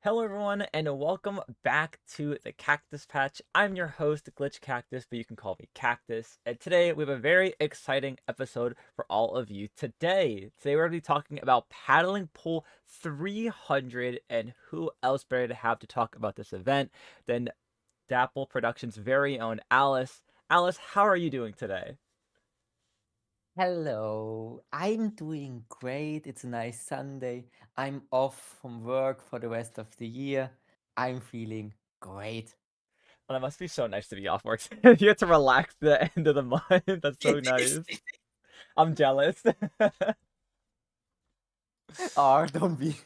Hello, everyone, and welcome back to the Cactus Patch. I'm your host, Glitch Cactus, but you can call me Cactus. And today we have a very exciting episode for all of you. Today we're going to be talking about Paddling Pool 300, and who else better to have to talk about this event than Dapple Productions' very own Alice. Alice, how are you doing today? Hello, I'm doing great. It's a nice Sunday. I'm off from work for the rest of the year. I'm feeling great. Well, that must be so nice to be off work. You get to relax the end of the month. That's so It nice. is. I'm jealous. Oh, don't be.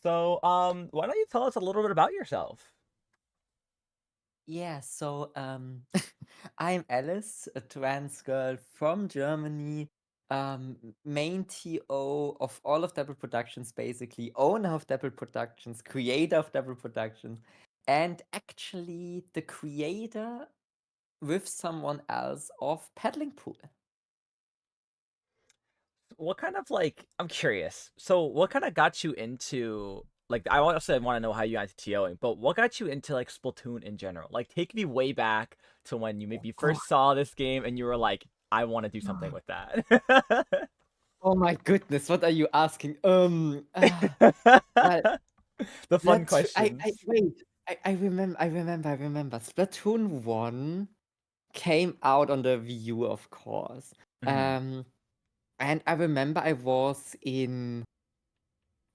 So, why don't you tell us a little bit about yourself? Yeah, so I'm Alice, a trans girl from Germany, main TO of all of Double Productions, basically, owner of Double Productions, creator of Double Productions, and actually the creator with someone else of Paddling Pool. What kind of I'm curious. So, what kind of got you into I also want to know how you got into TOing, but what got you into Splatoon in general? Like, take me way back to when you Oh maybe god. first saw this game and you were like, I want to do something with that. Oh my goodness, what are you asking? Well, The fun questions. I wait. I remember. Splatoon 1 came out on the Wii U, of course. Mhm. Um, and I remember I was in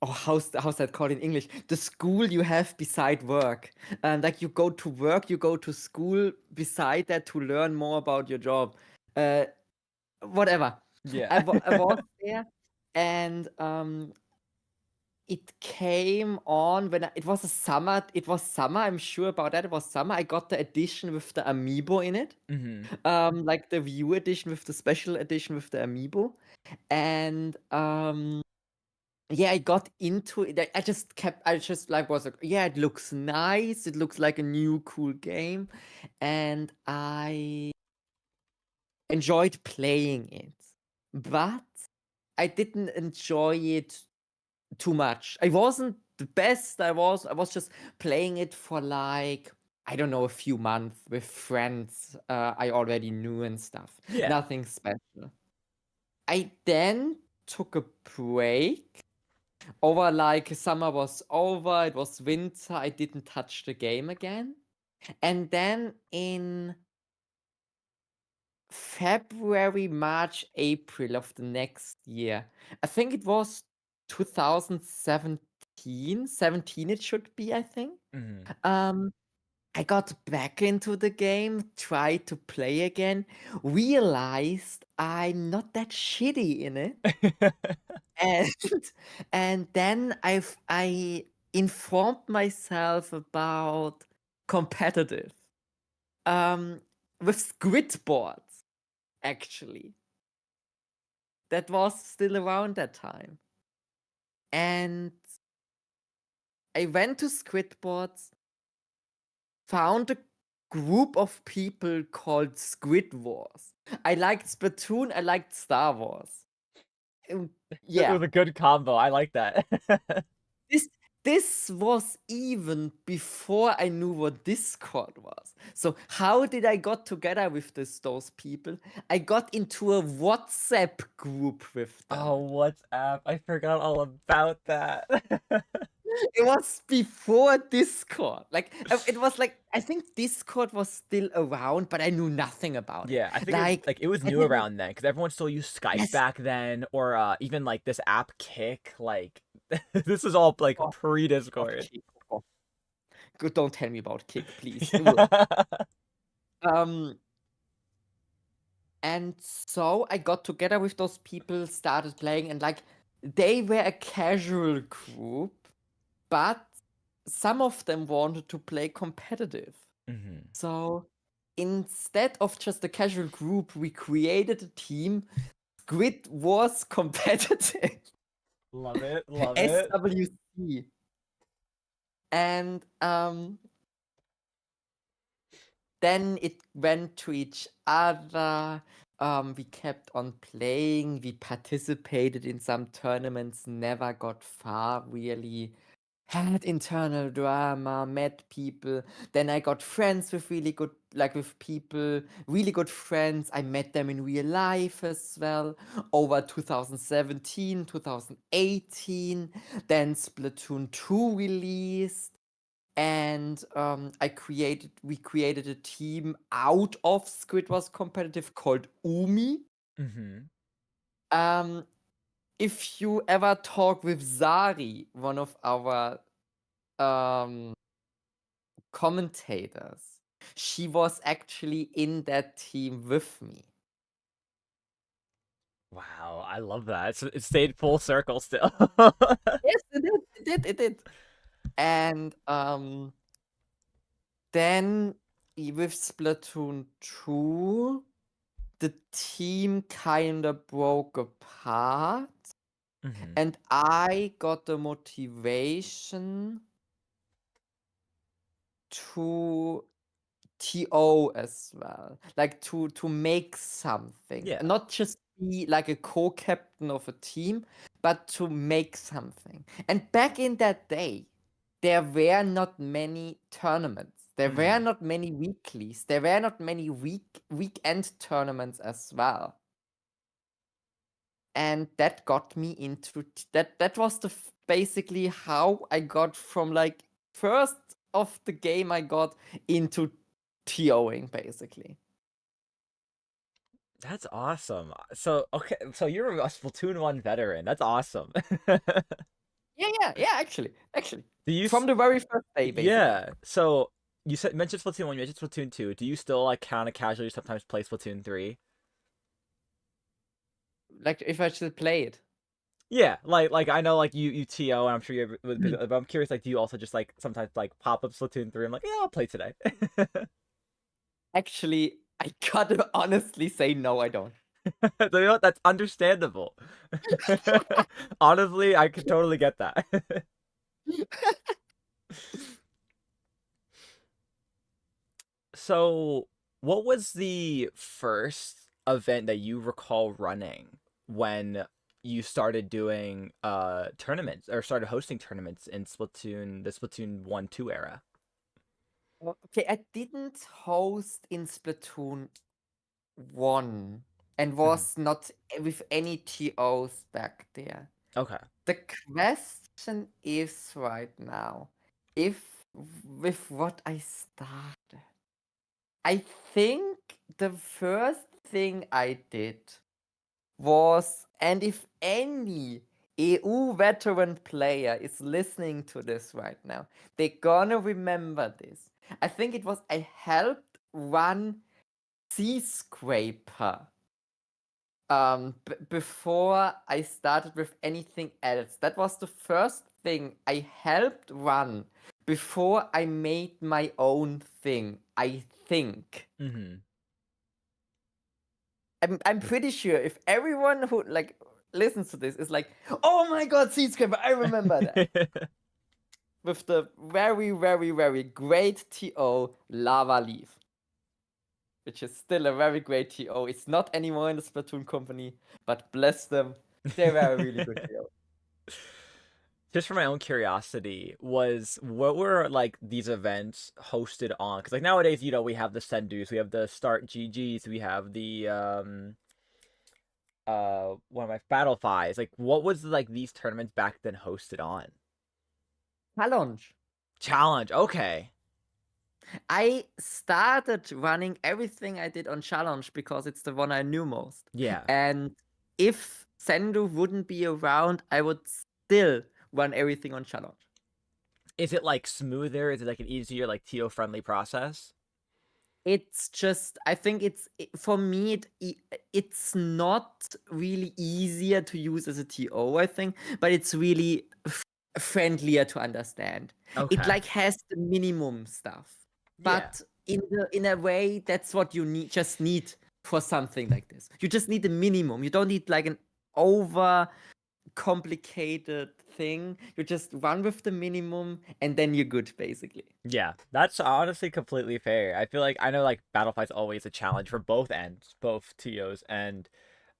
how's that called in English? The school you have beside work. Like you go to work, you go to school beside that to learn more about your job. Uh, Whatever. Yeah. I was there, and it came on when it was a summer. It was summer. I'm sure about that. It was summer. I got the edition with the amiibo in it, Mhm. like the View edition with the special edition with the amiibo, and yeah, I got into it. I just like was like, yeah, it looks nice. It looks like a new cool game, and I enjoyed playing it, but I didn't enjoy it too much. I wasn't the best. I was just playing it for like, I don't know, a few months with friends I already knew and stuff. Yeah. Nothing special. I then took a break. Over like summer was over, it was winter, I didn't touch the game again. And then in February, March, April of the next year, I think it was 2017, 17 it should be, I think. Hmm. Um, I got back into the game, tried to play again, realized I'm not that shitty in it. And and then I informed myself about competitive um with squid boards, actually. That was still around that time. And I went to squid boards, found a group of people called Squid Wars. I liked Splatoon, I liked Star Wars. Um, It yeah. was a good combo. I like that. This this was even before I knew what Discord was. So how did I got together with those people? I got into a WhatsApp group with them. Oh, WhatsApp. I forgot all about that. It was before Discord. Like it was like, I think Discord was still around, but I knew nothing about it. Yeah, I think Like it was I new didn't. around then because everyone still used Skype Yes. back then, or even like this app Kick. Like this is all like Oh, God, pre-Discord. Kick. Oh, good, don't tell me about Kick, please. Ugh. Yeah. Um, And so I got together with those people, started playing, and like they were a casual group, but some of them wanted to play competitive. Hmm. So instead of just a casual group, we created a team. Squid was competitive. Love it, love it. SWC. And then it went to each other. We kept on playing. We participated in some tournaments, never got far really. Had internal drama, met people. Then I got friends with really good, like with people, really good friends. I met them in real life as well. Over 2017, 2018. Then Splatoon 2 released. And we created a team out of Squid Wars competitive called Umi. Hmm. Um, if you ever talk with Zari, one of our um, commentators, she was actually in that team with me. Wow, I love that. It stayed full circle still. Yes, it did. It did. It did. And then with Splatoon 2, the team kind of broke apart, Hmm. and I got the motivation to TO as well, like to make something, Yeah. not just be like a co-captain of a team, but to make something. And back in that day, there were not many tournaments. There were Hmm. not many weeklies. There were not many weekend tournaments as well. And that got me into that was basically how I got from like first of the game I got into TOing basically. That's awesome. So okay, so you're a Splatoon 1 veteran. That's awesome. Yeah, actually. Do you From the very first day basically. Yeah. So you said mentioned Splatoon 1, you mentioned Splatoon 2. Do you still like kind of casually sometimes play Splatoon 3? Like if I should play it. Yeah, like I know like you TO and I'm sure you're Hmm. but I'm curious like do you also just like sometimes like pop up Splatoon 3? I'm like, "Yeah, I'll play today." Actually, I gotta honestly say no, I don't. So, you know what? That's understandable. Honestly, I could totally get that. So, what was the first event that you recall running when you started doing tournaments or started hosting tournaments in the Splatoon 1 2 era? Okay, I didn't host in Splatoon 1 and Mhm. was not with any TOs back there. Okay. The question is right now, if with what I started, I think the first thing I did was, and if any EU veteran player is listening to this right now, they're gonna remember this. I think it was I helped run Sea Scraper before I started with anything else. That was the first thing I helped run before I made my own thing, I think. Mm-hmm. I'm pretty sure if everyone who like listens to this is like, oh my god, Seed Scraper, I remember that. With the very, very, very great TO Lava Leaf, which is still a very great TO. It's not anymore in the Splatoon company, but bless them, they were a really good TO. Just for my own curiosity, was what were like these events hosted on? Because like nowadays, we have the Sendus, we have the Start GGs, we have the one of my Battle Fives. Like, what was like these tournaments back then hosted on? Challenge. Challenge. Okay. I started running everything I did on Challenge because it's the one I knew most. Yeah. And if Sendu wouldn't be around, I would still run everything on Challenge. Is it like smoother? Is it like an easier, like TO friendly process? It's just, I think for me, it's not really easier to use as a TO, I think, but it's really friendlier to understand. It Okay. like has the minimum stuff, Yeah. but in a way, that's what you just need for something like this. You just need the minimum. You don't need like an over complicated thing. You just run with the minimum, and then you're good, basically. Yeah, that's honestly completely fair. I feel like I know like Battlefield's always a challenge for both ends, both TOs and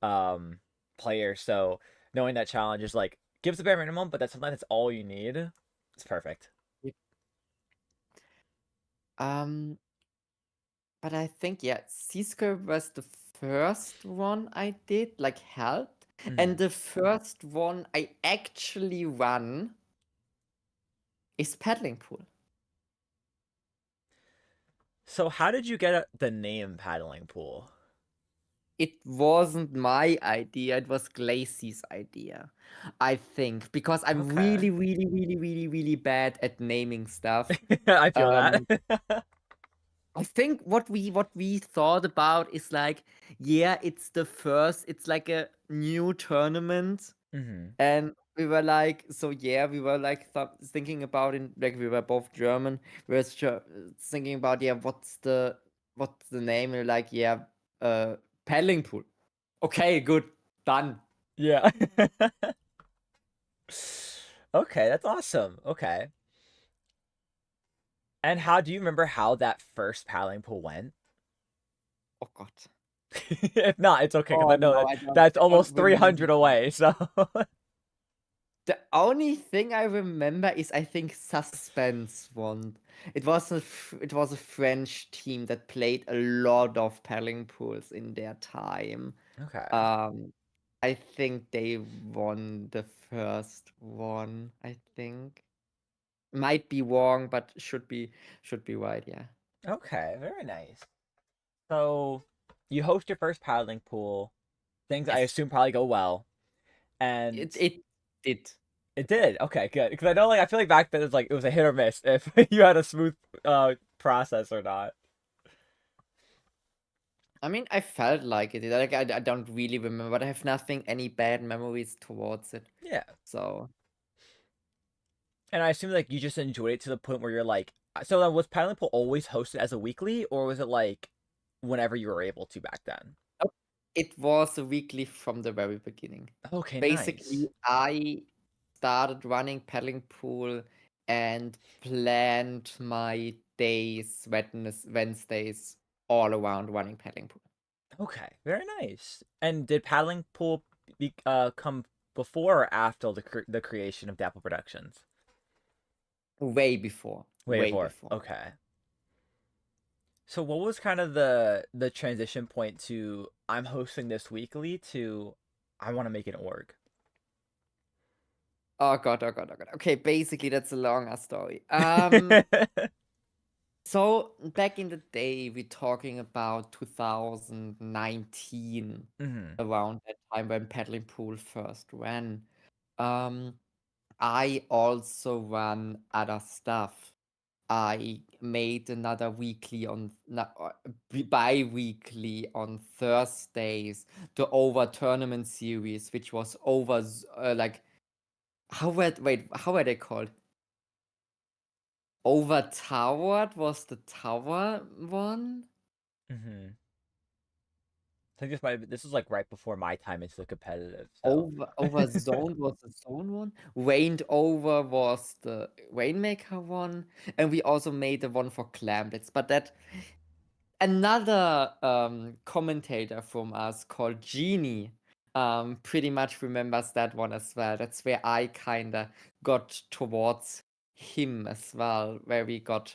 um players. So knowing that challenge is like gives the bare minimum, but that's sometimes that's all you need. It's perfect. Yep. Um, but I think, yeah, Cisco was the first one I did, like helped. And Mhm. the first one I actually run is paddling pool. So how did you get the name paddling pool? It wasn't my idea, it was Glacey's idea, I think, because I'm Okay. really, really, really, really, really bad at naming stuff. I feel that. Um, I think what we thought about is like, yeah, it's like a new tournament. hmm And we were like, so yeah, we were like thinking about it, like we were both German. We were thinking about, yeah, what's the name? And we're like, yeah, uh, paddling pool. Okay, good, done. Yeah. Okay, that's awesome. Okay. And how do you remember how that first paddling pool went? Oh God. If not, it's okay because I Oh know no, that I don't. that's I don't almost remember 300 that. away. So The only thing I remember is I think Suspense won. It was a French team that played a lot of paddling pools in their time. okay. Um, I think they won the first one, I think. Might be wrong, but should be right, yeah. Okay, very nice. So you host your first paddling pool. Things I Yes. assume probably go well, and It did. it did. Okay, good. Because I know, like, I feel like back then it was a hit or miss if you had a smooth process or not. I mean, I felt like it. Like I don't really remember, but I have nothing any bad memories towards it. Yeah, So and I assume like you just enjoyed it to the point where you're like, so then was paddling pool always hosted as a weekly, or was it like whenever you were able to back then? oh, It was a weekly from the very beginning. Okay, nice. Basically, I started running paddling pool and planned my days, Wednesdays, all around running paddling pool. Okay, very nice. And did paddling pool come before or after the creation of Dapple Productions? Way before. Way Way before. before. Okay. So what was kind of the transition point to I'm hosting this weekly to I want to make an org? Oh god, oh god, oh god. Okay, basically that's a longer story. So back in the day, we're talking about 2019, Hmm. around that time when paddling pool first ran. Um, I also run other stuff. I made another weekly on bi-weekly on Thursdays, the over tournament series, which was over like how were they called? Overtowered was the tower one. Hmm. I think this is like right before my time into the competitive. So Over zoned was the zone one. Rained over was the Rainmaker one, and we also made the one for Clamblitz. But that another commentator from us called Genie pretty much remembers that one as well. That's where I kinda got towards him as well, where we got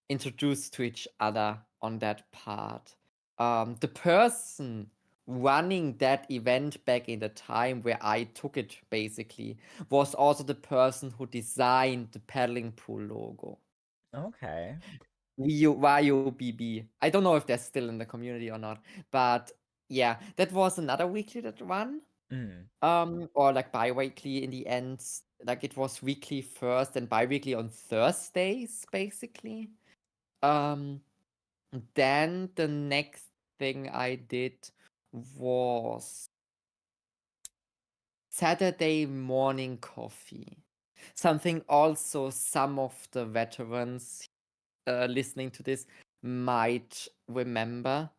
introduced to each other on that part. The person running that event back in the time where I took it basically was also the person who designed the paddling pool logo. okay. YOBB. I don't know if they're still in the community or not, but yeah, that was another weekly that ran. Mm. Or like bi-weekly in the end. Like it was weekly first and bi-weekly on Thursdays, basically. Um, then the next thing I did was Saturday morning coffee. Something also some of the veterans listening to this might remember.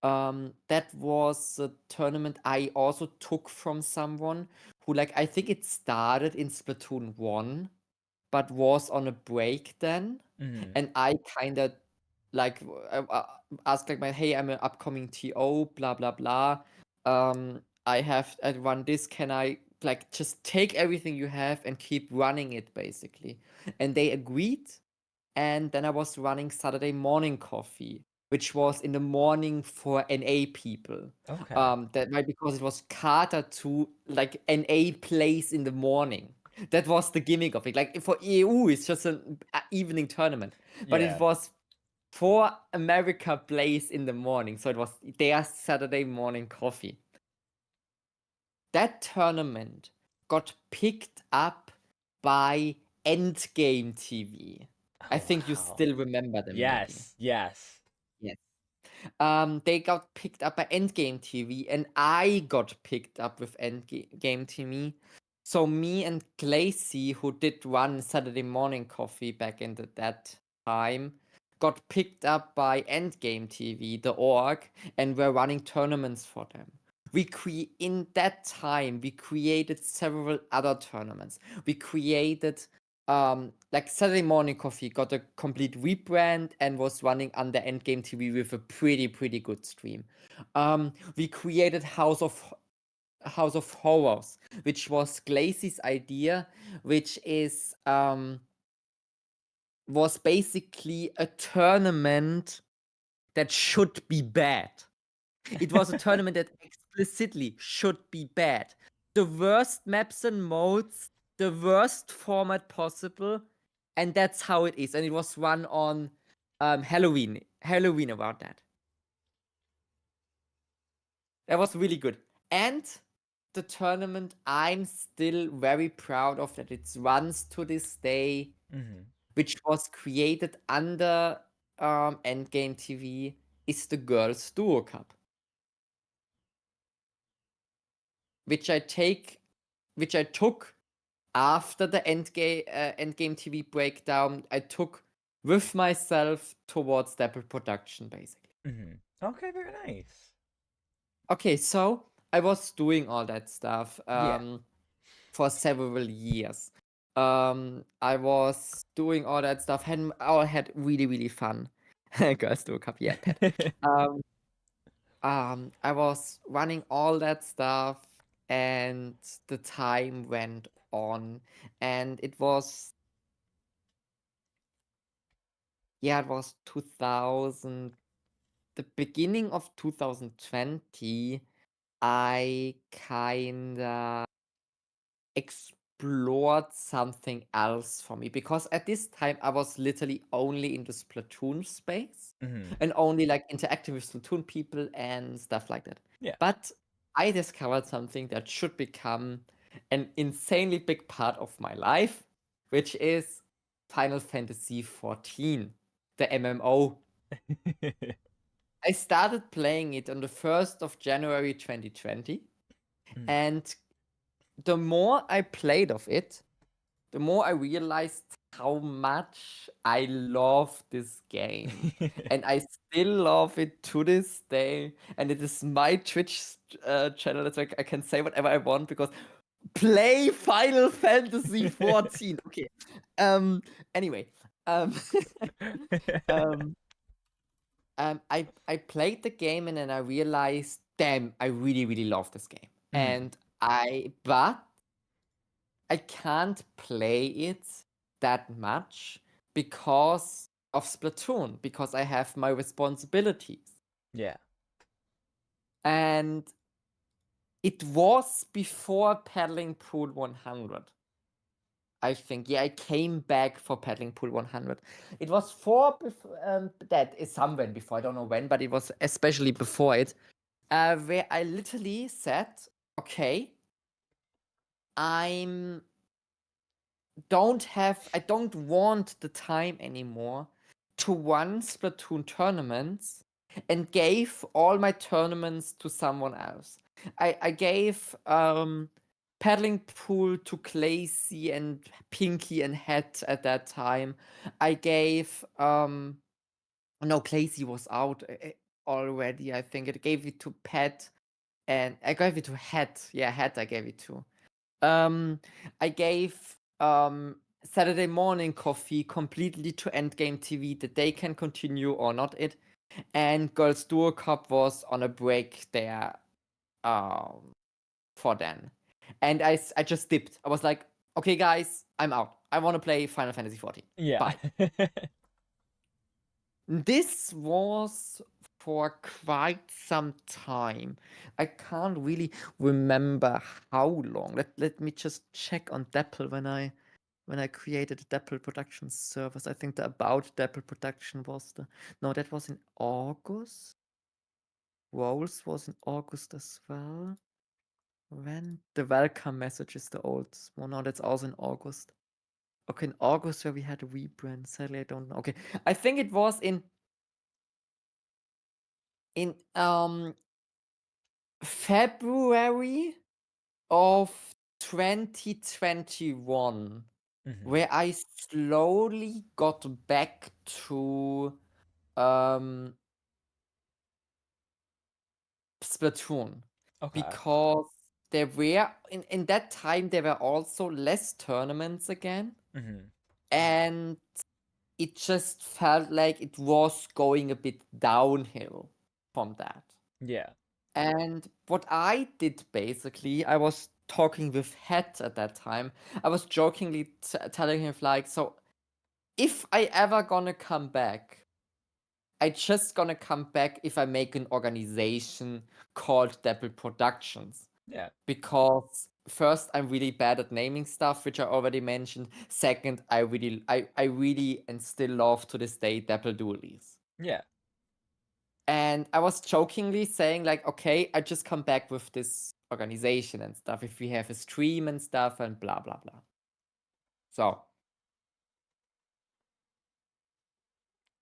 That was a tournament I also took from someone who, like, I think it started in Splatoon 1, but was on a break then. Mm. And I kind of like asked like my hey, I'm an upcoming TO, blah blah blah. I run this. Can I like just take everything you have and keep running it basically? And they agreed. And then I was running Saturday morning coffee, which was in the morning for NA people. Okay. That might because it was Carter to like NA plays in the morning. That was the gimmick of it. Like for EU, it's just an evening tournament, but it Yeah. was for America plays in the morning. So it was their Saturday morning coffee. That tournament got picked up by Endgame TV. I Oh think you wow. still remember them, maybe. Yes. Yes. Yes. They got picked up by Endgame TV, and I got picked up with Endgame TV. So me and Glacy, who did run Saturday morning coffee back in that time, got picked up by Endgame TV, the org, and we're running tournaments for them. In that time we created several other tournaments. We created like Saturday morning coffee got a complete rebrand and was running under Endgame TV with a pretty good stream. We created House of Horrors, which was Glacy's idea, which is was basically a tournament that should be bad. It was a tournament that explicitly should be bad. The worst maps and modes, the worst format possible, and that's how it is. And it was run on Halloween about that. That was really good. And the tournament, I'm still very proud of that it runs to this day, Hmm. which was created under Endgame TV, is the Girls Duo Cup, which I took after the Endgame TV breakdown. I took with myself towards Dapple Production, basically. Okay, very nice. Okay, so I was doing all that stuff Yeah. for several years. I was doing all that stuff, had really, really fun. Girls do a cup, yeah, pet. Um, I was running all that stuff, and the time went on, and it was 2000, the beginning of 2020. I kinda explored something else for me, because at this time I was literally only in the Splatoon space hmm and only like interacting with Splatoon people and stuff like that. Yeah. But I discovered something that should become an insanely big part of my life, which is Final Fantasy 14, the MMO. I started playing it on the 1st of January 2020, Mm. and the more I played of it, the more I realized how much I love this game. And I still love it to this day. And it is my Twitch channel. That's like I can say whatever I want, because play Final Fantasy 14. Okay. Um. Anyway. Um. um. I played the game, and then I realized, damn, I really, really love this game. Mhm. But I can't play it that much because of Splatoon, because I have my responsibilities. Yeah. And it was before Paddling Pool 100. I think, yeah, I came back for Paddling Pool 100. It was that is somewhere before, I don't know when, but it was especially before it, where I literally said, okay, I'm I don't want the time anymore to run Splatoon tournaments, and gave all my tournaments to someone else. I gave Paddling Pool to Clacy and Pinky and Het at that time. I gave no, Clacy was out already, I think. I gave it to Pet, and I gave it to Het. Yeah, Het I gave it to. Um, I gave Saturday Morning Coffee completely to Endgame TV, that they can continue or not it. And Girls Duo Cup was on a break there for then. And I just dipped. I was like, okay, guys, I'm out. I want to play Final Fantasy 14. Yeah. Bye. This was for quite some time. I can't really remember how long. Let me just check on Dapple when I created Dapple production servers. I think the about Dapple production was that was in August. Roles was in August as well. When the welcome message is the old one. No, that's also in August. Okay, in August where we had a rebrand. Sadly, I don't know. Okay, I think it was in February of 2021, Mhm. where I slowly got back to um Splatoon, Okay. because there were in that time there were also less tournaments again, Mhm. and it just felt like it was going a bit downhill from that. Yeah. And what I did basically, I was talking with Het at that time. I was jokingly telling him like, so if I ever gonna come back, I just gonna come back if I make an organization called Dapple Productions. Yeah. Because first, I'm really bad at naming stuff, which I already mentioned. Second, I really and still love to this day Dapple Dualies. Yeah. And I was jokingly saying like, okay, I just come back with this organization and stuff if we have a stream and stuff and blah blah blah. So,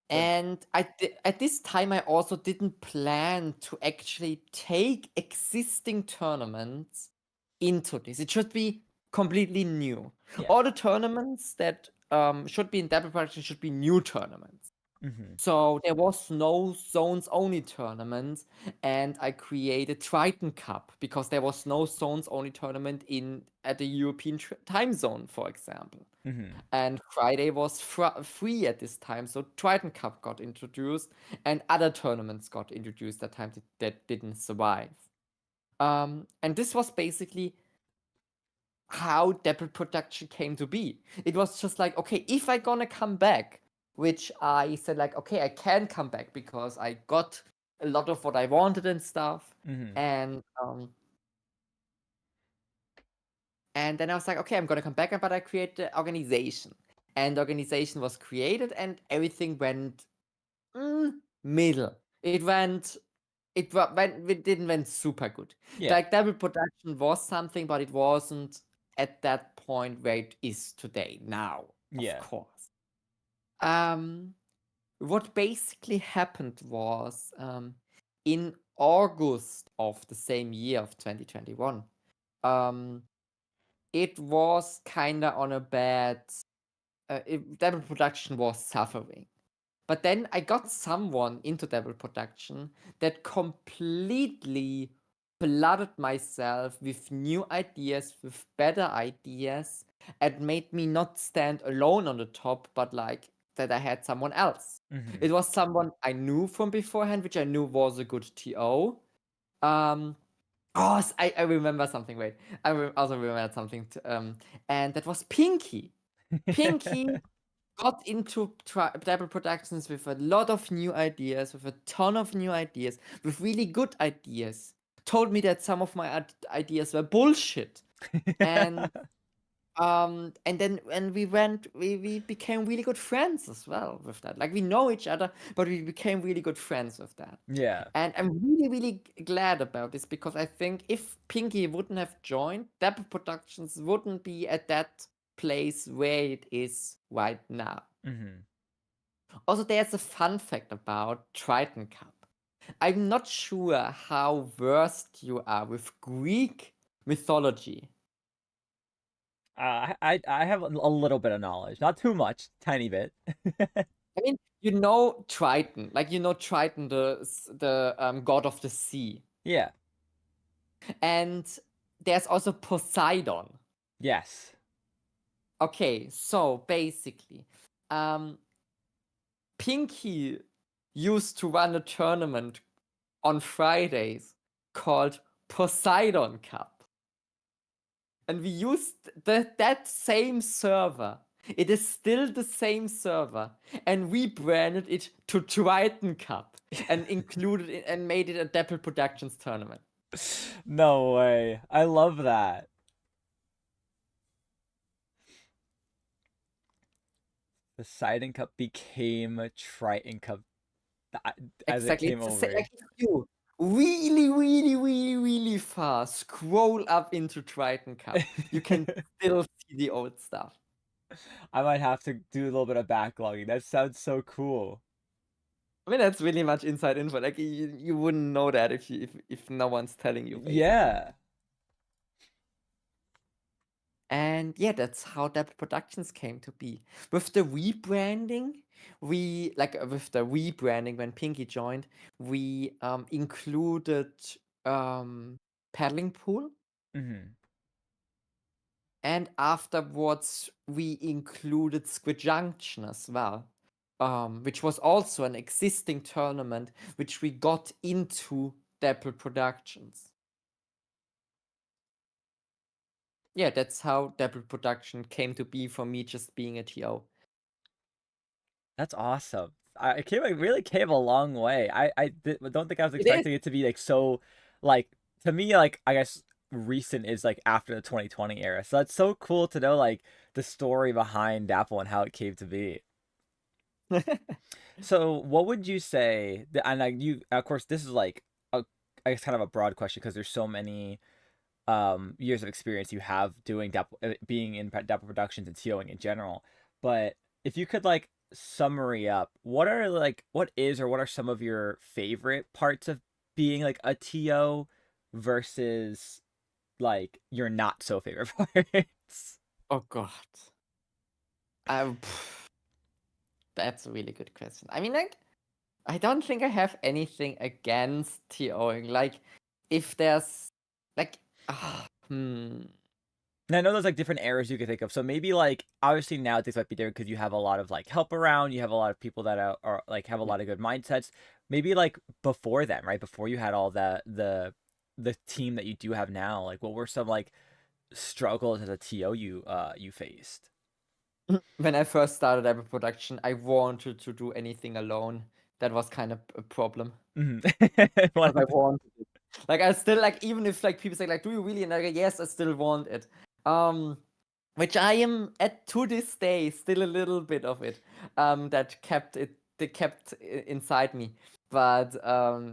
But and at this time I also didn't plan to actually take existing tournaments into this. It should be completely new. yeah. All the tournaments that should be in Double Production should be new tournaments. Mm-hmm. So there was no zones only tournament, and I created Triton Cup because there was no zones only tournament in at the European time zone, for example. Mm-hmm. And Friday was free at this time, so Triton Cup got introduced, and other tournaments got introduced that time that didn't survive. And this was basically how Dapple production came to be. It was just like, okay, if I gonna come back, which I said like, okay, I can come back because I got a lot of what I wanted and stuff, Mm-hmm. and then I was like, okay, I'm gonna come back, but I create the organization, and the organization was created, and everything went middle. It didn't went super good. Yeah. Like double production was something, but it wasn't at that point where it is today. Now, of Yeah. course. Um, what basically happened was in August of the same year of 2021, um, it was kind of on a bad. Double production was suffering. But then I got someone into Devil Production that completely flooded myself with new ideas, with better ideas, and made me not stand alone on the top, but like that I had someone else. Mm-hmm. It was someone I knew from beforehand, which I knew was a good TO. Um, I remember something. Wait, also remember something. And that was Pinky. Pinky got into Bible Productions with a lot of new ideas, with a ton of new ideas, with really good ideas. Told me that some of my ideas were bullshit, and and then when we became really good friends as well with that. Like we know each other, but we became really good friends with that. Yeah. And I'm really, really glad about this because I think if Pinky wouldn't have joined, Dapper Productions wouldn't be at that place where it is right now. Mm-hmm. Also, there's a fun fact about Triton Cup. I'm not sure how versed you are with Greek mythology. I have a little bit of knowledge, not too much, tiny bit. I mean, you know Triton, like you know Triton, the god of the sea, Yeah. and there's also Poseidon. Yes. Okay, so basically, um, Pinky used to run a tournament on Fridays called Poseidon Cup. And we used that same server. It is still the same server, and we branded it to Triton Cup and included it and made it a Dapple Productions tournament. No way. I love that. The Sidon Cup became Triton Cup as it Exactly, came it's the same. over. Like if you really, really, really, really far scroll up into Triton Cup, you can still see the old stuff. I might have to do a little bit of backlogging. That sounds so cool. I mean, that's really much inside info. Like you wouldn't know that if no one's telling you, basically. Yeah. And yeah, that's how that productions came to be. With the rebranding, with the rebranding when Pinky joined, we included paddling pool, Mm-hmm. and afterwards we included Squid Junction as well. Which was also an existing tournament which we got into Dapple Productions. Yeah, that's how Dapple Production came to be for me just being a TO. That's awesome. It really came a long way. Don't think I was It is. expecting it to be like so, like to me, like I guess recent is like after the 2020 era. So that's so cool to know like the story behind Apple and how it came to be. So what would you say? And like you, of course, this is like a, I guess kind of a broad question because there's so many years of experience you have doing being in Dapple Productions and TOing in general. But if you could like summary up, what is or what are some of your favorite parts of being like a TO versus like your not so favorite parts? Oh God. That's a really good question. I mean, like, I don't think I have anything against TOing. Like, if there's like, hmm. And I know there's like different eras you could think of. So maybe like obviously now things might be different because you have a lot of like help around. You have a lot of people that are like have a lot of good mindsets. Maybe like before then, right? Before you had all the team that you do have now. Like what were some like struggles as a TO you faced? When I first started Apple production, I wanted to do anything alone. That was kind of a problem Mhm. because I wanted it. Like I still like even if like people say like, "Do you really?" And I go, "Yes, I still want it." Um, which I am at to this day still a little bit of it. That kept inside me. But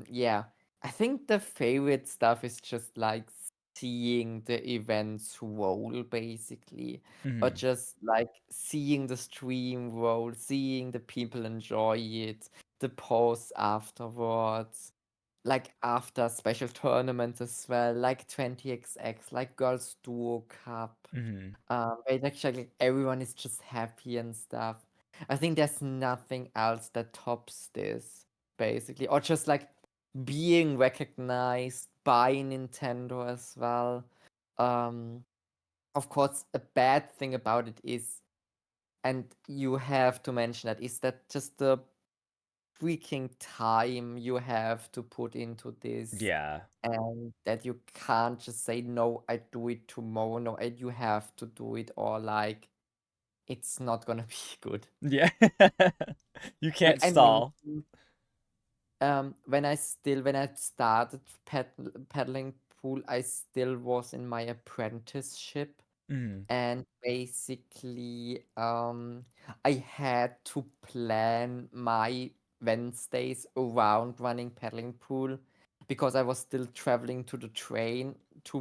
yeah, I think the favorite stuff is just like seeing the events roll basically, or Mhm. just like seeing the stream roll, seeing the people enjoy it, the posts afterwards, like after special tournaments as well, like 20XX, like Girls Duo Cup. Mhm. Where actually everyone is just happy and stuff. I think there's nothing else that tops this, basically. Or just like being recognized by Nintendo as well. Um, of course, a bad thing about it is, and you have to mention that, is that just the freaking time you have to put into this, Yeah. and that you can't just say, no, I do it tomorrow. No, you have to do it, or like it's not gonna be good. Yeah. You Like can't I mean, stall. when I started paddling pool, I still was in my apprenticeship, Mhm. and basically I had to plan my Wednesdays around running paddling pool because I was still traveling to the train to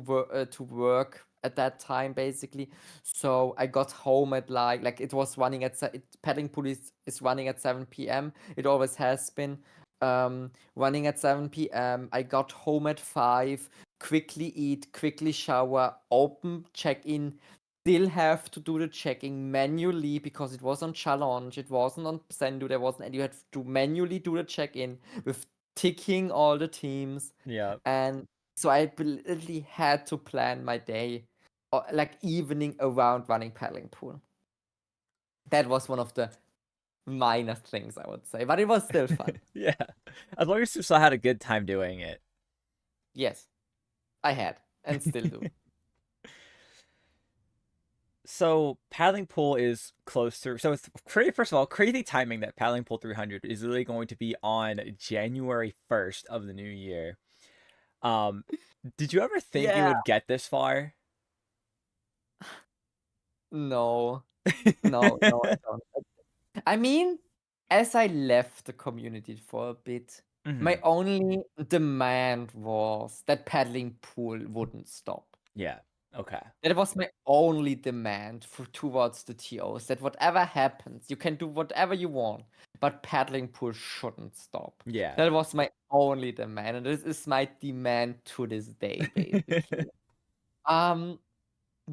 work at that time basically. So I got home at like it was running at paddling pool is running at 7 p.m. It always has been running at 7 p.m. I got home at 5, quickly eat, quickly shower, open check in, still have to do the checking manually because it was on challenge, it wasn't on Sendu, there wasn't, and you had to manually do the check-in with ticking all the teams. Yeah. And so I literally had to plan my day, or like evening around running paddling pool. That was one of the minor things I would say, but it was still fun. Yeah. As long as you still had a good time doing it. Yes, I had and still do. So paddling pool is close to, so it's crazy. First of all, crazy timing that paddling pool 300 is literally going to be on January 1st of the new year. Um, did you ever think you Yeah. would get this far? No, no, I don't. I mean, as I left the community for a bit, my Hmm. only demand was that paddling pool wouldn't stop. Yeah. Okay. That was my only demand towards the TOs. That whatever happens, you can do whatever you want, but paddling pool shouldn't stop. Yeah. That was my only demand, and this is my demand to this day, basically. Um,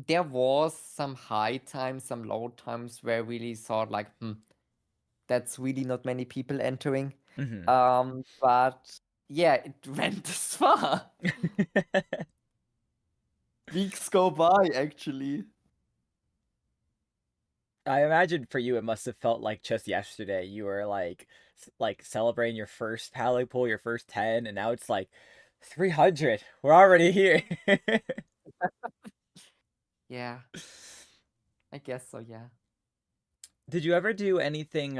there was some high times, some low times where I really thought like, that's really not many people entering. Hmm. But yeah, it went this far. Weeks go by, actually. I imagine for you it must have felt like just yesterday you were like celebrating your first paddling pool, your first 10, and now it's like 300. We're already here. Yeah, I guess so, yeah. Did you ever do anything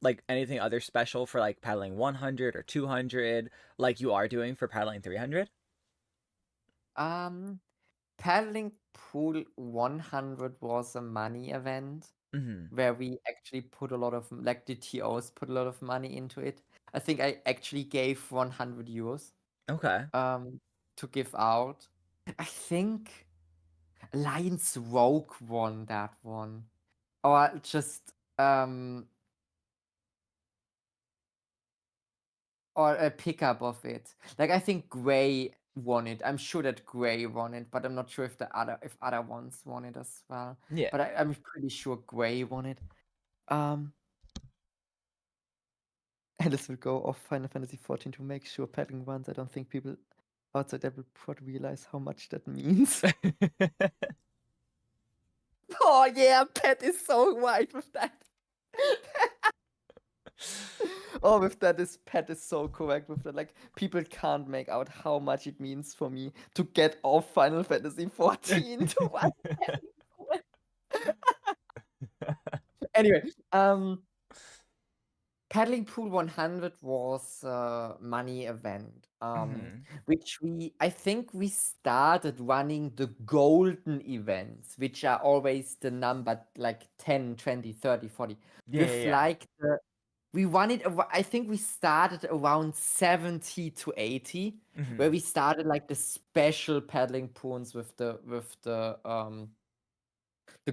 like anything other special for like paddling 100 or 200 like you are doing for paddling 300? Um, Paddling Pool 100 was a money event Mhm. where we actually put a lot of, like the TOs put a lot of money into it. I think I actually gave 100 euros Okay. um to give out. I think Lions Rogue won that one. Or just or a pickup of it. Like I think Gray won it. I'm sure that Gray won it, but I'm not sure if other ones won it as well. Yeah. But I'm pretty sure Gray won it. Um Alice will go off Final Fantasy 14 to make sure paddling runs. I don't think people outside that will probably realize how much that means. Oh yeah, Pat is so right with that. Oh, with that is Pat is so correct with that. Like people can't make out how much it means for me to get off Final Fantasy 14 to one. Anyway, Paddling Pool 100 was a money event, Mhm. which I think we started running the golden events, which are always the number like 10, 20, 30, 40. Yeah, yeah, With yeah. like we run it, I think we started around 70 to 80, where Mhm. we started like the special paddling pools with the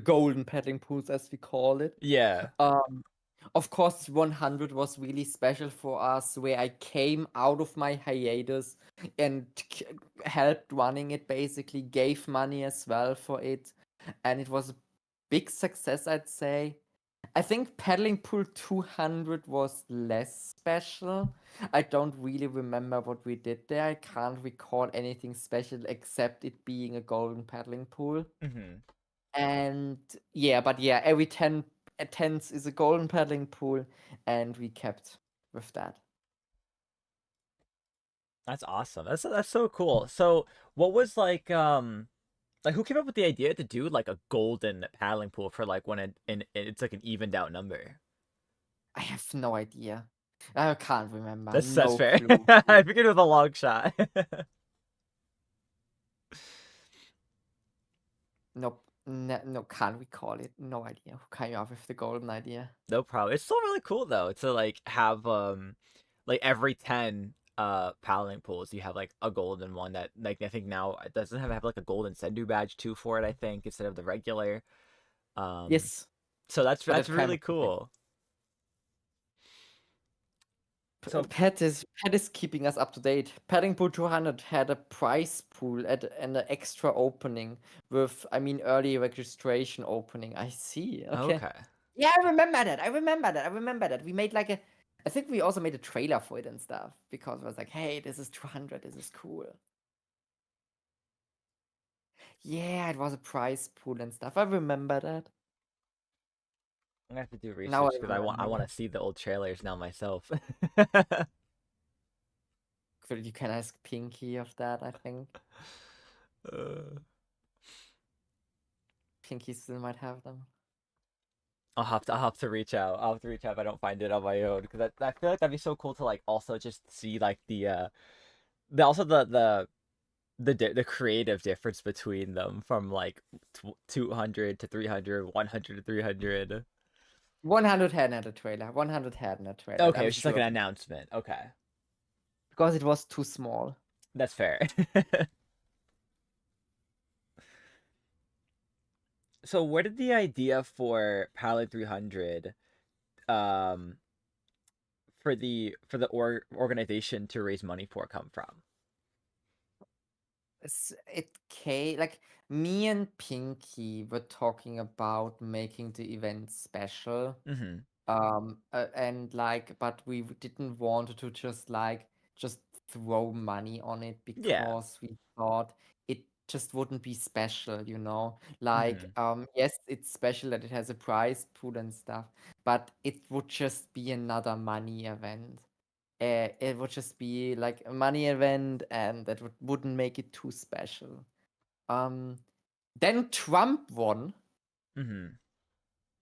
golden paddling pools as we call it. Yeah. Um, of course, 100 was really special for us, where I came out of my hiatus and helped running it, basically, gave money as well for it. And it was a big success, I'd say. I think Paddling Pool 200 was less special. I don't really remember what we did there. I can't recall anything special except it being a golden paddling pool. Mhm. And yeah, but yeah, every 10 tens is a golden paddling pool, and we kept with that. That's awesome. That's so cool. So, what was like who came up with the idea to do like a golden paddling pool for like when it's like an evened out number? I have no idea. I can't remember. That's No fair. clue. I figured it was a long shot. Nope. No, can't recall it. No idea who came up with the golden idea. No problem. It's still really cool though to like have like every 10 paddling pools you have like a golden one that like I think now it doesn't have like a golden Sendu badge too for it I think instead of the regular. Um Yes, so for that's that kind really of event. cool. So Pat is keeping us up to date. Padding Pool 200 had a prize pool and an extra opening with, I mean, early registration opening. I see. Okay. okay. Yeah, I remember that. I remember that. I remember that. We made like I think we also made a trailer for it and stuff because it was like, hey, this is 200. This is cool. Yeah, it was a prize pool and stuff. I remember that. I'm gonna have to do Now research I because I want remember. to see the old trailers now myself. You can ask Pinky of that, I think. Uh, Pinky still might have them. I'll have to reach out. I'll have to reach out if I don't find it on my own because I feel like that'd be so cool to like also just see like the also the creative difference between them from like 200 to 300, 100 to 300. 100 had a trailer. 100 had a trailer. Okay, I'm it's just like an sure. announcement. Okay, Because it was too small. that's fair. So where did the idea for Palette 300 um for the organization to raise money for come from? It came like me and Pinky were talking about making the event special. Mm-hmm. And like, but we didn't want to just throw money on it Yeah. because we thought it just wouldn't be special, you know? Like, Mm-hmm. yes, it's special that it has a prize pool and stuff, but it would just be another money event. It would just be like a money event, and that wouldn't make it too special. Um, then Trump won, Mm-hmm.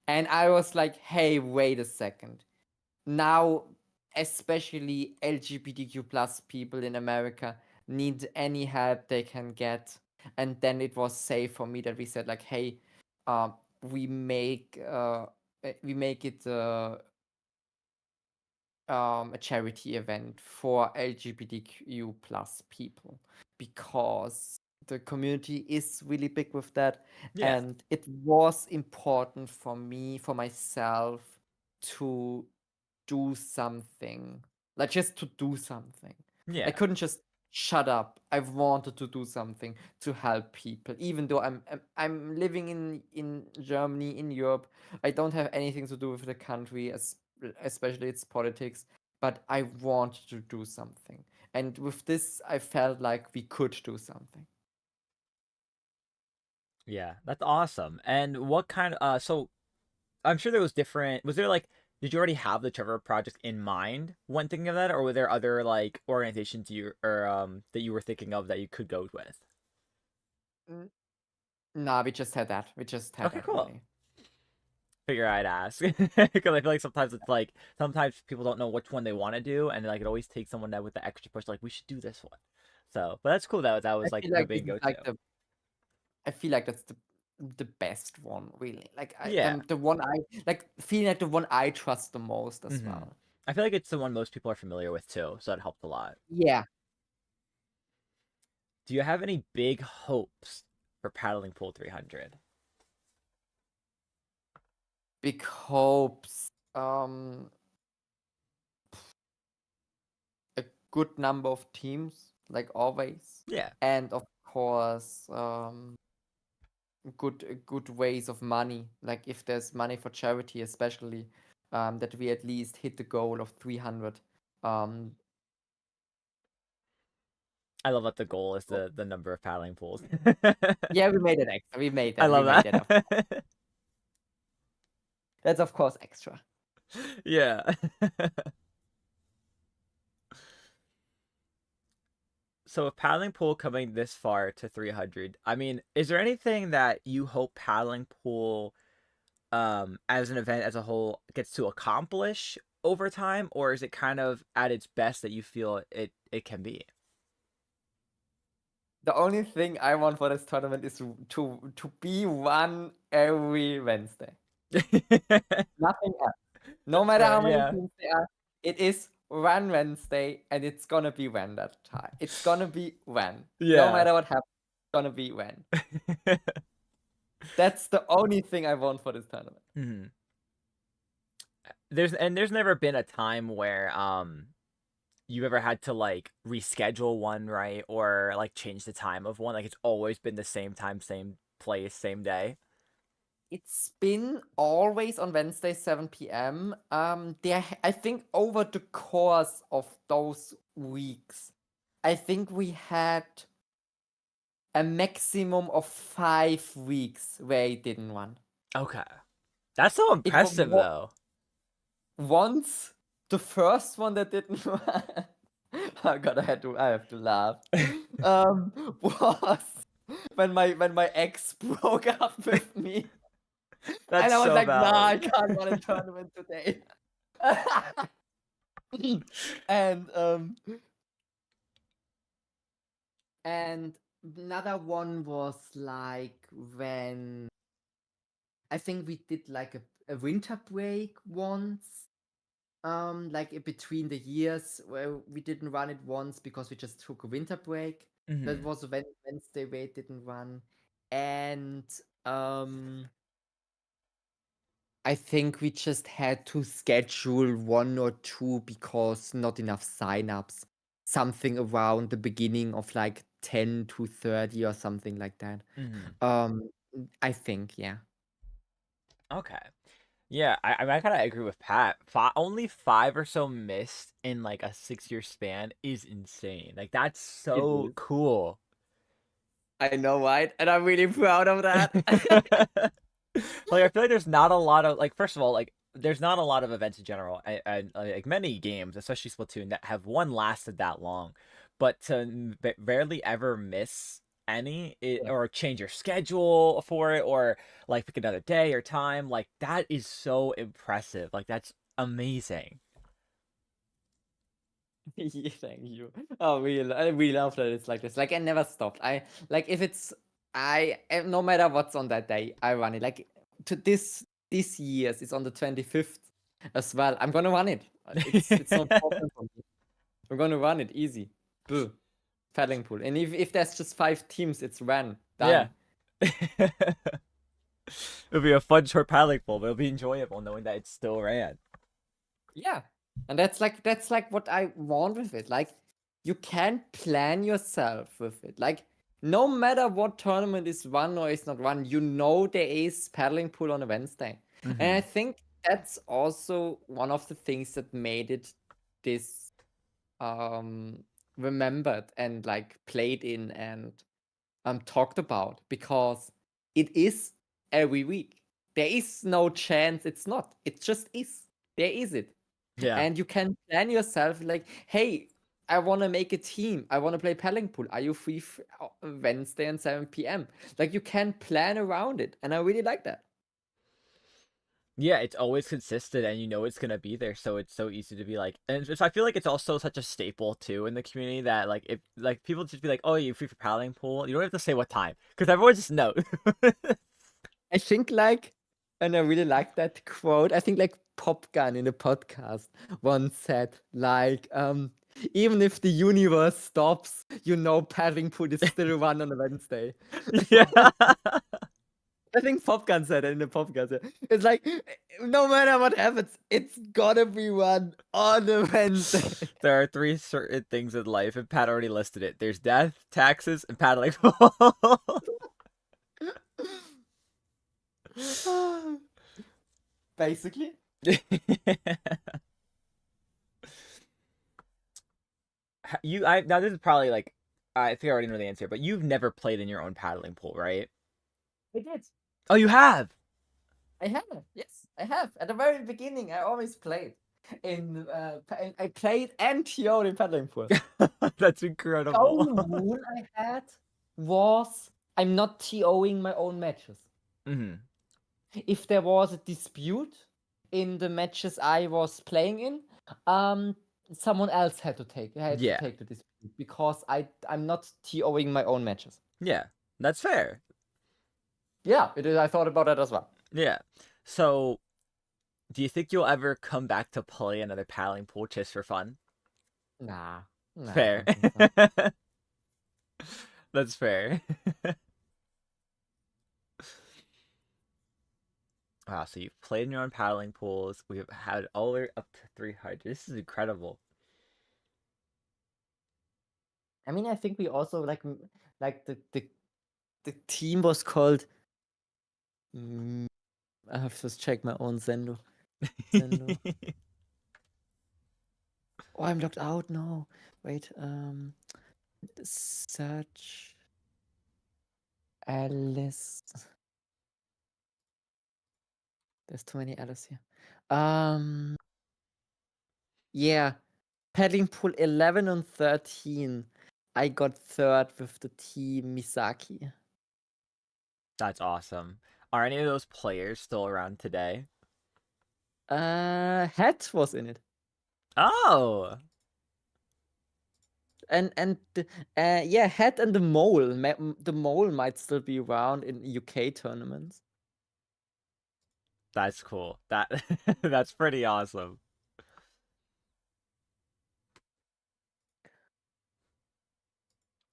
and I was like, hey, wait a second. Now, especially LGBTQ plus people in America need any help they can get. And then it was safe for me that we said like, hey, uh, we make it a charity event for LGBTQ plus people because the community is really big with that, Yeah. and it was important for me, for myself, to do something, like just to do something. I Yeah. couldn't just shut up. I wanted to do something to help people, even though I'm living in Germany, in Europe. I don't have anything to do with the country, especially its politics. but I wanted to do something. And with this, I felt like we could do something. Yeah, that's awesome. And what kind of so I'm sure there was different. Was there like, did you already have the Trevor Project in mind when thinking of that, or were there other like organizations you or that you were thinking of that you could go with? Mm, Nah, we just had that. We just had Okay, that cool. only. Figure I'd ask because I feel like sometimes it's like sometimes people don't know which one they want to do, and like it always takes someone that with the extra push, like we should do this one. So, but that's cool that that I was like feel the like this main is go to. like the I feel like that's the best one, really. Like Yeah. the one I like feeling like the one I trust the most as hmm well. I feel like it's the one most people are familiar with too, so that helped a lot. Yeah. Do you have any big hopes for Paddling Pool 300? Big hopes. A good number of teams, like always. Yeah. And of course, good ways of money. Like if there's money for charity, especially, that we at least hit the goal of 300. Um, I love that the goal is the number of paddling pools. yeah, we made it extra. We made I that. We love made that. that. That's of course extra. Yeah. So with paddling pool coming this far to 300, I mean, is there anything that you hope paddling pool as an event as a whole gets to accomplish over time, or is it kind of at its best that you feel it can be? The only thing I want for this tournament is to be one every Wednesday. Nothing else. No That's matter fair, how many yeah. teams there are, it is one Wednesday, and it's gonna be when that time. It's gonna be when. No Yeah. matter what happens, it's gonna be when. That's the only thing I want for this tournament. Mhm. There's never been a time where you've ever had to like reschedule one, right? Or like change the time of one. Like it's always been the same time, same place, same day. It's been always on Wednesday, 7 p.m. I think over the course of those weeks, I think we had a maximum of 5 weeks where I didn't run. Okay. That's so It was impressive though. once the first one that didn't run. Oh god, I have to laugh. Was when my ex broke up with me, and That's I was so like, nah, I valid. can't run a tournament today. and um and another one was like when I think we did like a winter break once. Like between the years where we didn't run it once because we just took a winter break. That hmm was a Wednesday where it didn't run. And um I think we just had to schedule one or two because not enough signups. Something around the beginning of like 10 to 30 or something like that. hmm Um I think, yeah. Okay. Yeah, I kind of agree with Pat. Only five or so missed in like a 6 year span is insane. Like that's It so is. cool. I know, right? And I'm really proud of that. Like I feel like there's not a lot of like first of all like there's not a lot of events in general and like many games, especially Splatoon, that have one lasted that long, but to rarely ever miss any Yeah. or change your schedule for it or like pick another day or time, like that is so impressive. Like that's amazing. Yeah, thank you. Oh, I really love that it's like this. Like I never stopped. I like if it's no matter what's on that day, I run it. Like to this year's it's on the 25th as well. I'm gonna run it. It's no problem for me. I'm gonna run it easy. Boo. Paddling pool. And if there's just 5 teams, it's ran. Yeah. Done. It'll be a fun short paddling pool, but it'll be enjoyable knowing that it still ran. Yeah. And that's like what I want with it. Like you can plan yourself with it. Like no matter what tournament is run or is not run, you know there is paddling pool on a Wednesday. And I hmm think that's also one of the things that made it this remembered and like played in and talked about, because it is every week. There is no chance it's not. It just is. There is it. Yeah. And you can plan yourself like, hey, I want to make a team. I want to play paddling pool. Are you free Wednesday and 7 p.m.? Like you can plan around it. And I really like that. Yeah, it's always consistent and you know it's gonna be there, so it's so easy to be like, and I feel like it's also such a staple too in the community that like if like people just be like, oh, you're free for paddling pool, you don't have to say what time because everyone just knows. I think like, and I really like that quote. I think like Pop Gun in a podcast once said like, even if the universe stops, you know, paddling pool is still run on a Wednesday. Yeah. I think Pop Gun said it in the podcast. It's like, no matter what happens, it's gotta be run on a Wednesday. There are three certain things in life, and Pat already listed it. There's death, taxes, and paddling pool. Basically. I now this is probably like I think I already know the answer, but you've never played in your own paddling pool, right? I did. Oh, you have. I have. Yes, I have. At the very beginning, I always played I played and TO'd in paddling pool. That's The incredible. only rule I had was I'm not TOing my own matches. Hmm. If there was a dispute in the matches I was playing in, someone else had to take Yeah, the dispute, because I'm not TOing my own matches. yeah, that's fair. Yeah, it is. I thought about that as well. Yeah. So, do you think you'll ever come back to play another paddling pool just for fun? Nah, nah, I Fair. don't think so. That's fair. Wow, so you've played in your own paddling pools. We've had all the way up to 300. This is incredible. I mean, I think we also like the team was called. I have to check my own Zendo. Zendo. Oh, I'm locked out. No, wait. Search Alice. There's too many Alice here. Yeah, paddling pool 11 and 13. I got third with the team Misaki. That's awesome. Are any of those players still around today? Het was in it. Oh, Yeah, Het and the Mole. The Mole might still be around in UK tournaments. that's cool. That that's pretty awesome.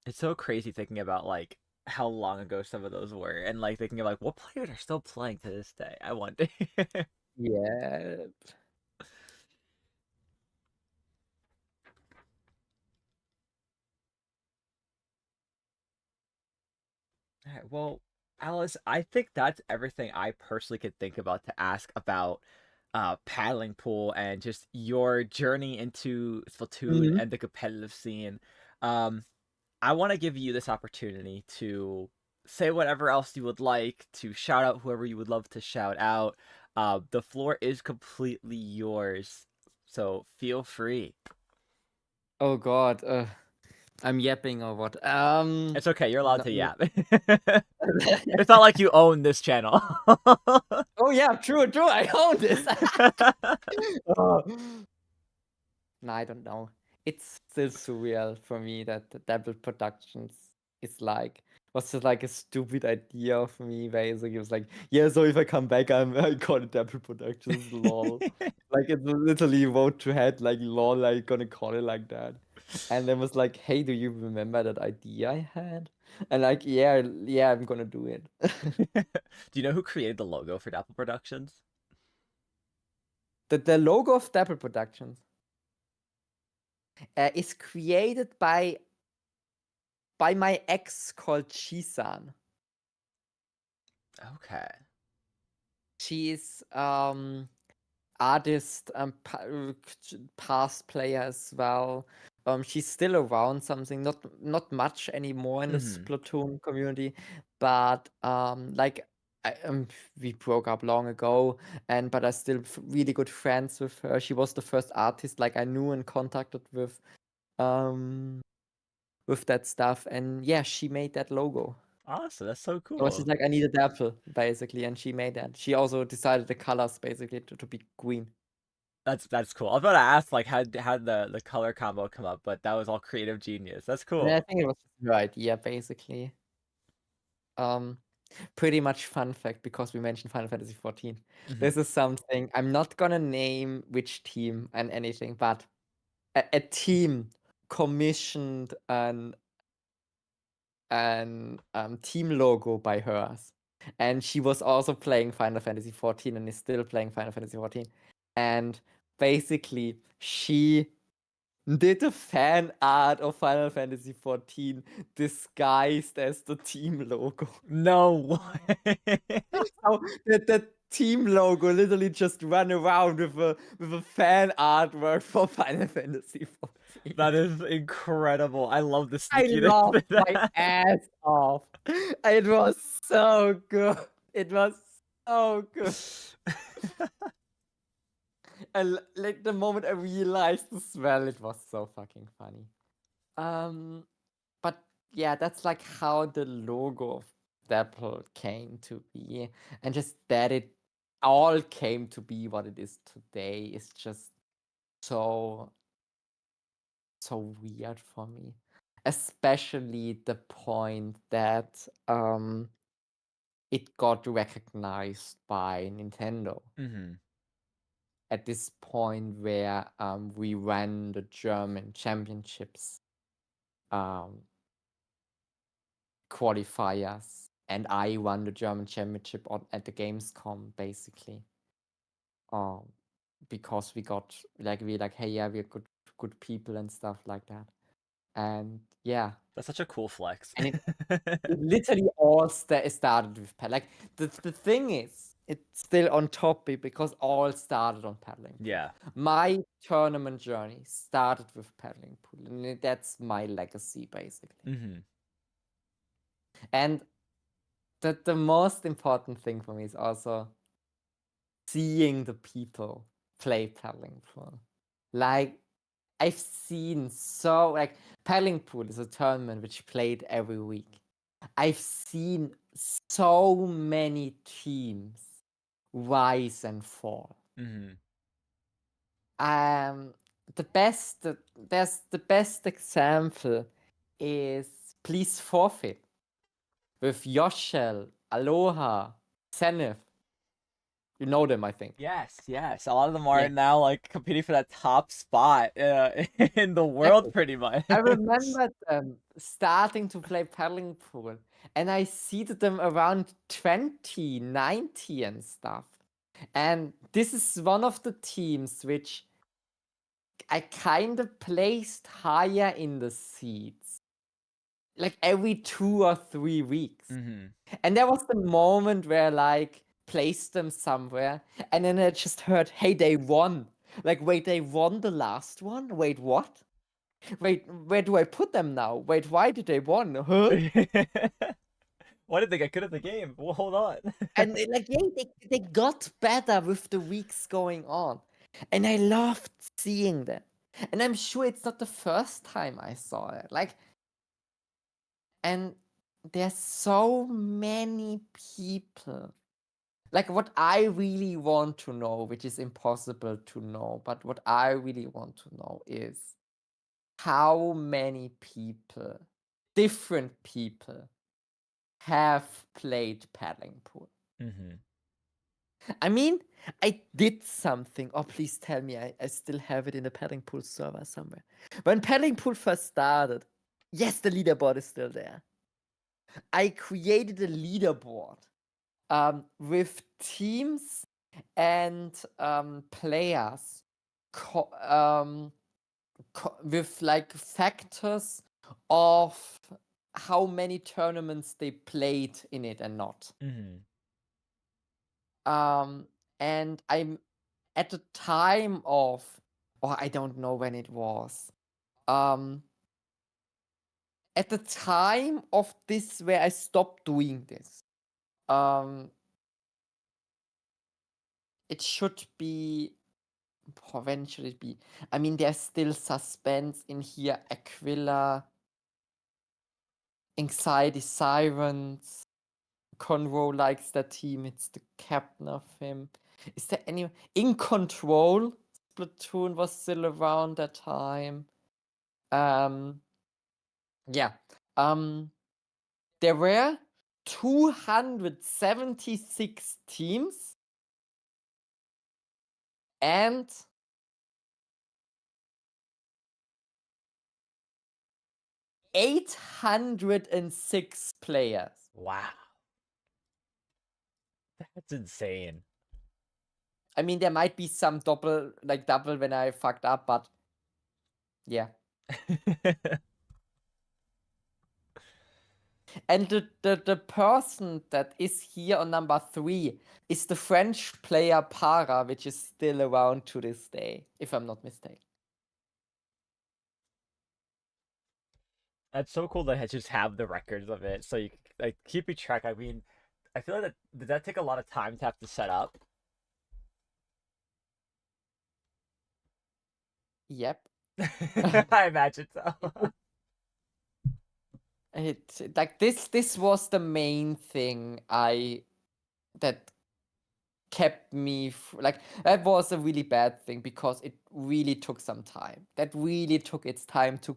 It's so crazy thinking about like how long ago some of those were and like thinking of like what players are still playing to this day. I wonder. Yeah. Alright, well, Alice, I think that's everything I personally could think about to ask about paddling pool and just your journey into Splatoon Mhm. and the competitive scene. Um, I want to give you this opportunity to say whatever else you would like, to shout out whoever you would love to shout out. The floor is completely yours, so feel free. Oh God. I'm yapping or what? It's okay, you're allowed No, to no. yap. It's not like you own this channel. Oh yeah, true, true. I own this. Oh. No, I don't know. It's still surreal for me that the Double Productions is like was just like a stupid idea of me. Basically, it was like, yeah, so if I come back, I call it Double Productions, lol. Like it's literally vote to head, like lol, like gonna call it like that. And then was like, hey, do you remember that idea I had? And like, yeah, yeah, I'm gonna do it. Do you know who created the logo for Dapple Productions? The logo of Double Productions is created by my ex called Chisan. Okay. She's artist, past player as well. She's still around something, not much anymore in the Mm-hmm. Splatoon community, but like I, we broke up long ago, but I still really good friends with her. She was the first artist like I knew and contacted with that stuff, and yeah, she made that logo. Awesome. That's so It was just cool. like I needed apple basically, and she made that. She also decided the colors basically to be green. That's cool. I was about to ask like how the color combo come up, but that was all creative genius. That's And I cool. think it was just her idea basically. Um, Pretty much fun fact because we mentioned Final Fantasy 14. Mm-hmm. This is something I'm not gonna name which team and anything, but a team commissioned an team logo by hers, and she was also playing Final Fantasy 14 and is still playing Final Fantasy 14, and basically she did a fan art of Final Fantasy 14 disguised as the team logo. No way. How the team logo literally just ran around with a fan artwork for Final Fantasy 14. That is incredible. I love the I sneakiness laughed of my that. ass off. It was so good. It was so good. And like the moment I realized the smell, it was so fucking funny. Um, but yeah, that's like how the logo of Dapple came to be, and just that it all came to be what it is today is just so so weird for me, especially the point that it got recognized by Nintendo Mm-hmm. at this point where we ran the German championships um, qualifiers, and I won the German championship at the Gamescom basically. Um, because we got we like, hey, yeah, we're good people and stuff like that. And yeah, That's such a cool flex. and it literally all started with paddling. Like the thing is, it's still on topic because all started on paddling pool. Yeah. My tournament journey started with paddling pool, and that's my legacy basically. Mm-hmm. And the most important thing for me is also seeing the people play paddling pool. Like I've seen like paddling pool is a tournament which played every week. I've seen so many teams rise and fall. Mm-hmm. Um, the best example is Please Forfeit with Yoshel, Aloha, Zenith. You know them, I think. Yes, yes. A lot of them are Yeah, now like competing for that top spot in the world, exactly. pretty much. I remember them starting to play paddling pool, and I seated them around 20, 90 and stuff. And this is one of the teams which I kind of placed higher in the seeds, like every 2 or 3 weeks. Mm-hmm. And there was the moment where like placed them somewhere, and then I just heard, hey, they won. Like, wait, they won the last one? Wait, what? Wait, where do I put them now? Wait, why did they won? Huh? Why did they get good at the game? Well, hold on. And like, yeah, they got better with the weeks going on. And I loved seeing that. And I'm sure it's not the first time I saw it. Like, and there's so many people. Like, what I really want to know, which is impossible to know, but what I really want to know is how many people, different people, have played paddling pool. Mm-hmm. I mean, I did something. Oh, please tell me I still have it in the paddling pool server somewhere. When paddling pool first started, yes, the leaderboard is still there. I created a leaderboard with teams and players with like factors of how many tournaments they played in it and not. Mm-hmm. Um, and at the time of, or I don't know when it was. Um, at the time of this, where I stopped doing this, it should be. When should it be? I mean, there's still suspense in here. Aquila, Anxiety Sirens, Conroe likes that team. It's the captain of him. Is there any In Control? Splatoon was still around that time. Yeah. There were 276 teams and 806 players. Wow. That's insane. I mean, there might be some double when I fucked up, but yeah. And the person that is here on number 3 is the French player Para, which is still around to this day, if I'm not mistaken. That's so cool that I just have the records of it, so you like keeping track. I mean, I feel like did that take a lot of time to have to set up? Yep. I imagine so. It like this was the main thing that kept me like, that was a really bad thing because it really took some time. That really took its time to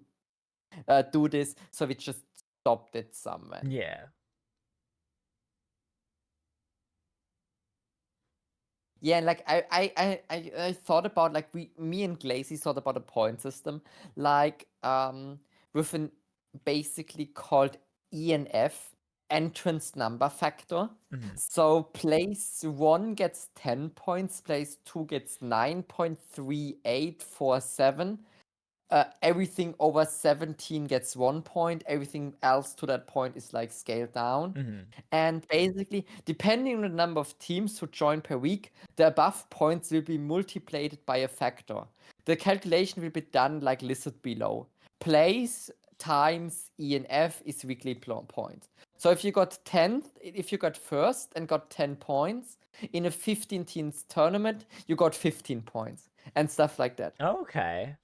do this, so we just stopped it somewhere. Yeah. Yeah, and like I thought about, like, me and Glacy thought about a point system, like with an basically called ENF, entrance number factor. Mhm. So place 1 gets 10 points, place 2 gets 9.3847. Everything over 17 gets 1 point. Everything else to that point is like scaled down. Mhm. And basically, depending on the number of teams who join per week, the above points will be multiplied by a factor. The calculation will be done like listed below. Place times E and F is weekly points. So if you got 10th, if you got first and got 10 points in a 15 teams tournament, you got 15 points and stuff like that. Okay.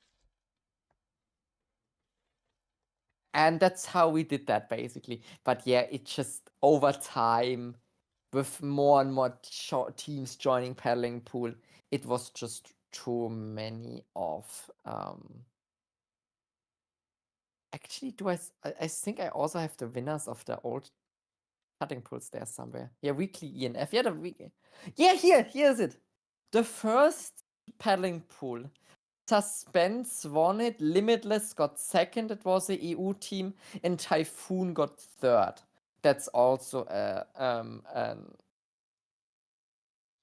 And that's how we did that basically. But yeah, it just over time, with more and more teams joining paddling pool, it was just too many of. Actually, I think I also have the winners of the old paddling pools there somewhere. Yeah, weekly ENF. Yeah, the week. Yeah, here's it. The first paddling pool. Suspense won it. Limitless got second. It was a EU team, and Typhoon got third. That's also an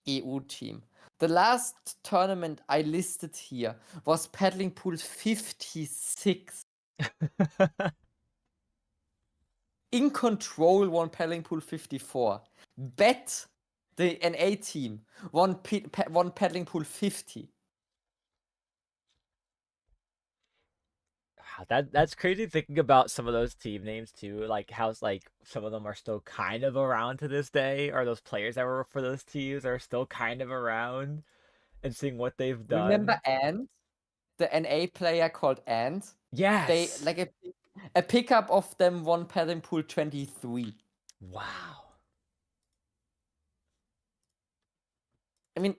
EU team. The last tournament I listed here was Paddling Pool 56. In Control won Paddling Pool 54. Bet, the NA team, won Paddling Pool 50. Wow, that's crazy thinking about some of those team names too, like how like some of them are still kind of around to this day, or those players that were for those teams are still kind of around, and seeing what they've Remember done. Ant? The NA player called Ant? They Yes. like a pickup of them won Paddling Pool 23. Wow. I mean,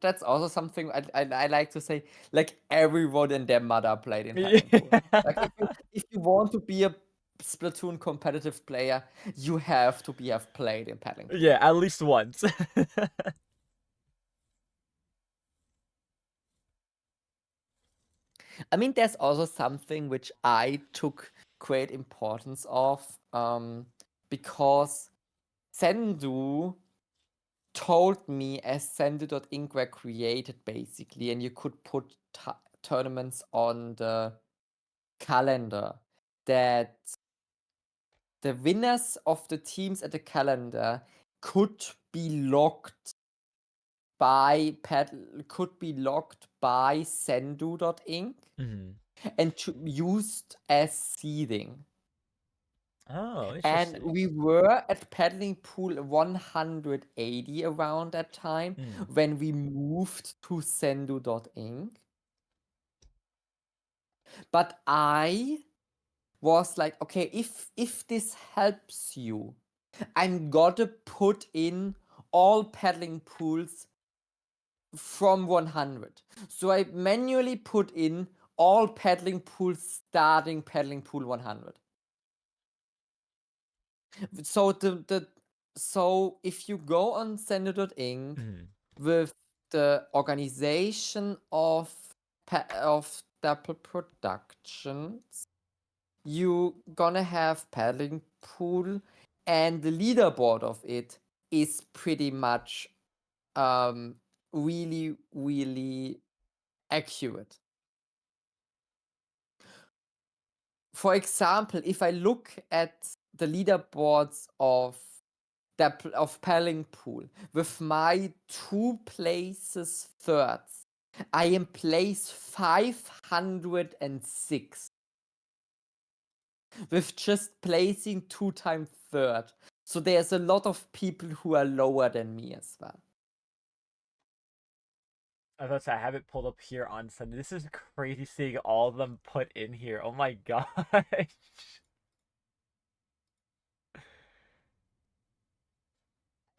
that's also something I like to say. Like, everyone and their mother played in Paddling Pool. Like, if you want to be a Splatoon competitive player, you have to have played in Paddling Pool. Yeah, at least once. I mean, there's also something which I took great importance of, because Sendu told me, as Sendu.inc were created basically, and you could put tournaments on the calendar, that the winners of the teams at the calendar could be locked could be logged by sendu.inc Mhm. and used as seeding. Oh, And interesting. we were at paddling pool 180 around that time Mm. when we moved to sendu.inc. But I was like, okay, if this helps you, I'm gonna put in all paddling pools from 100. So I manually put in all paddling pools starting paddling pool 100. So so if you go on sender.inc Mhm. with the organization of Dapple Productions, you gonna have paddling pool, and the leaderboard of it is pretty much really, really accurate. For example, if I look at the leaderboards of paddling pool with my 2 places thirds, I am place 506 with just placing 2 times third. So there's a lot of people who are lower than me as well. I was about to say, I have it pulled up here on Sunday. This is crazy seeing all of them put in here. Oh my gosh.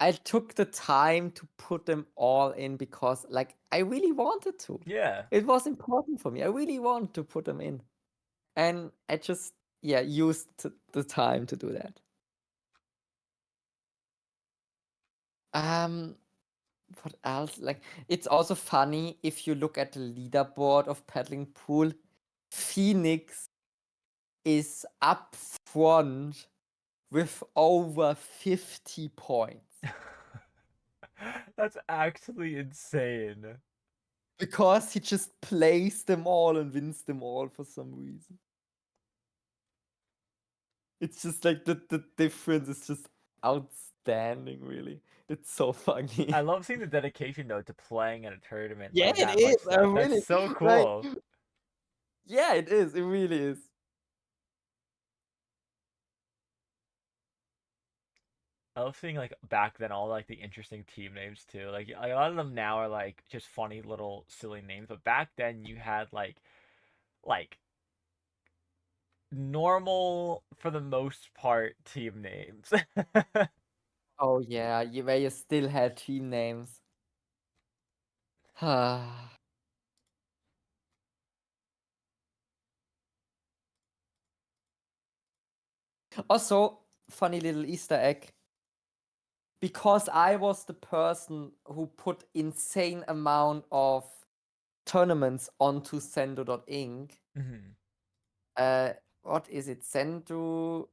I took the time to put them all in because, like, I really wanted to. Yeah. It was important for me. I really wanted to put them in. And I just, yeah, used the time to do that. Um, what else? Like, it's also funny if you look at the leaderboard of paddling pool. Phoenix is up front with over 50 points That's actually insane. because he just plays them all and wins them all for some reason. It's just like the difference is just outstanding, really. It's so funny. I love seeing the dedication though to playing in a tournament Yeah, like it that much is. I stuff. That's really so like. cool. Yeah, it is. It really is. I love seeing like back then all like the interesting team names too. Like a lot of them now are like just funny little silly names, but back then you had like normal for the most part team names. Oh yeah, where you still had team names. Also, funny little Easter egg. Because I was the person who put insane amount of tournaments onto Sendo.inc. Mhm. What is it? Sendo.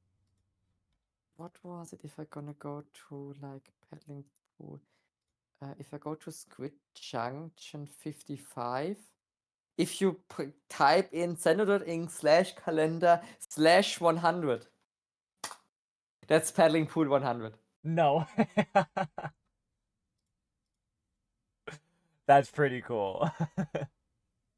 What was it? If I gonna go to like paddling pool, if I go to Squid Junction 55, if you type in sendo.inc/calendar/100, that's paddling pool 100. No. That's pretty cool.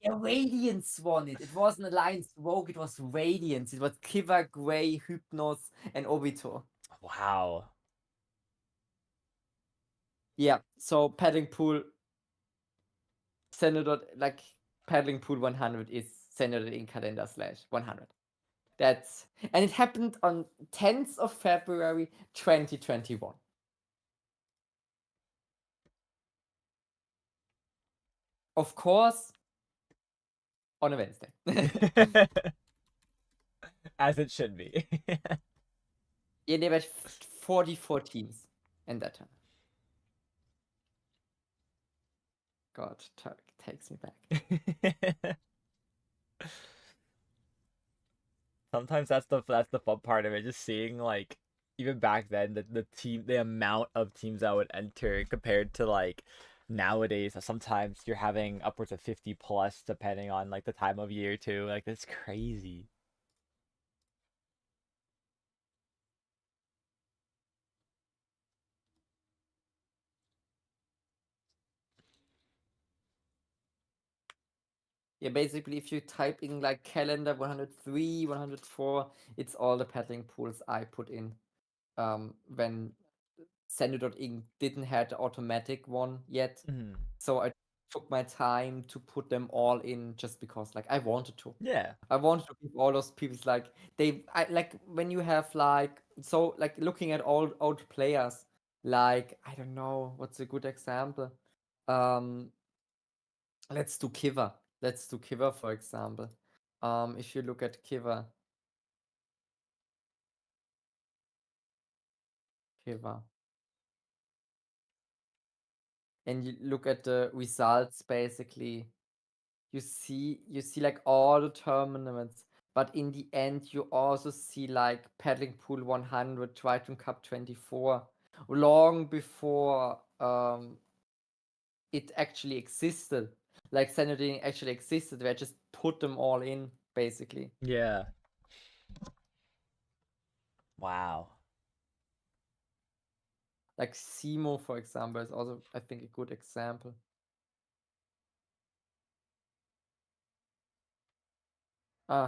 Yeah, Radiance won it. It wasn't Alliance Rogue, it was Radiance. It was Kiva, Grey, Hypnos, and Obito. Wow. Yeah, so paddling pool like paddling pool 100 is in calendar/100. That's, and it happened on 10th of February 2021. Of course, on a Wednesday. As it should be. Yeah, there were 44 teams in that time. God, takes me back. Sometimes that's the fun part of it, just seeing like even back then the amount of teams that would enter compared to like nowadays. Sometimes you're having upwards of 50 plus depending on like the time of year too. Like that's crazy. Yeah, basically, if you type in like calendar 103, 104, it's all the paddling pools I put in. When Sender.ing didn't have the automatic one yet, Mhm. so I took my time to put them all in just because, like, I wanted to. Yeah. I wanted to give all those people like I like when you have like so like looking at all old players, like I don't know what's a good example. Um, let's do Kiva. Let's do Kiva for example. If you look at Kiva, Kiva, and you look at the results, basically, you see like all the tournaments, but in the end you also see like Paddling Pool 100, Triton Cup 24, long before it actually existed. Like Sanity actually existed, they just put them all in basically. Yeah. Wow. Like Simo, for example, is also I think a good example.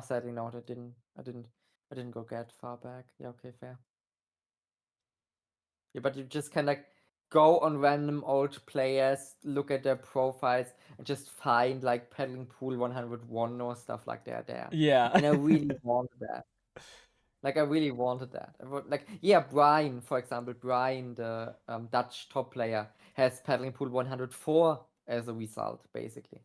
Sadly not. I didn't go get far back. Yeah, okay, fair. Yeah, but you just can like go on random old players, look at their profiles, and just find like Paddling Pool 101 or stuff like that there. Yeah. And I really wanted that. Like I really wanted that. Like yeah, Brian, for example, Brian, the Dutch top player, has Paddling Pool 104 as a result, basically.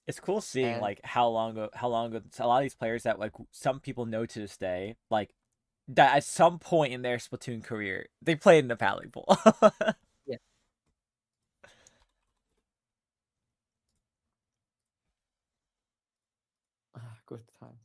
It's cool seeing And like how long ago a lot of these players that like some people know to this day, like that at some point in their Splatoon career, they played in the paddling pool. yeah, good time.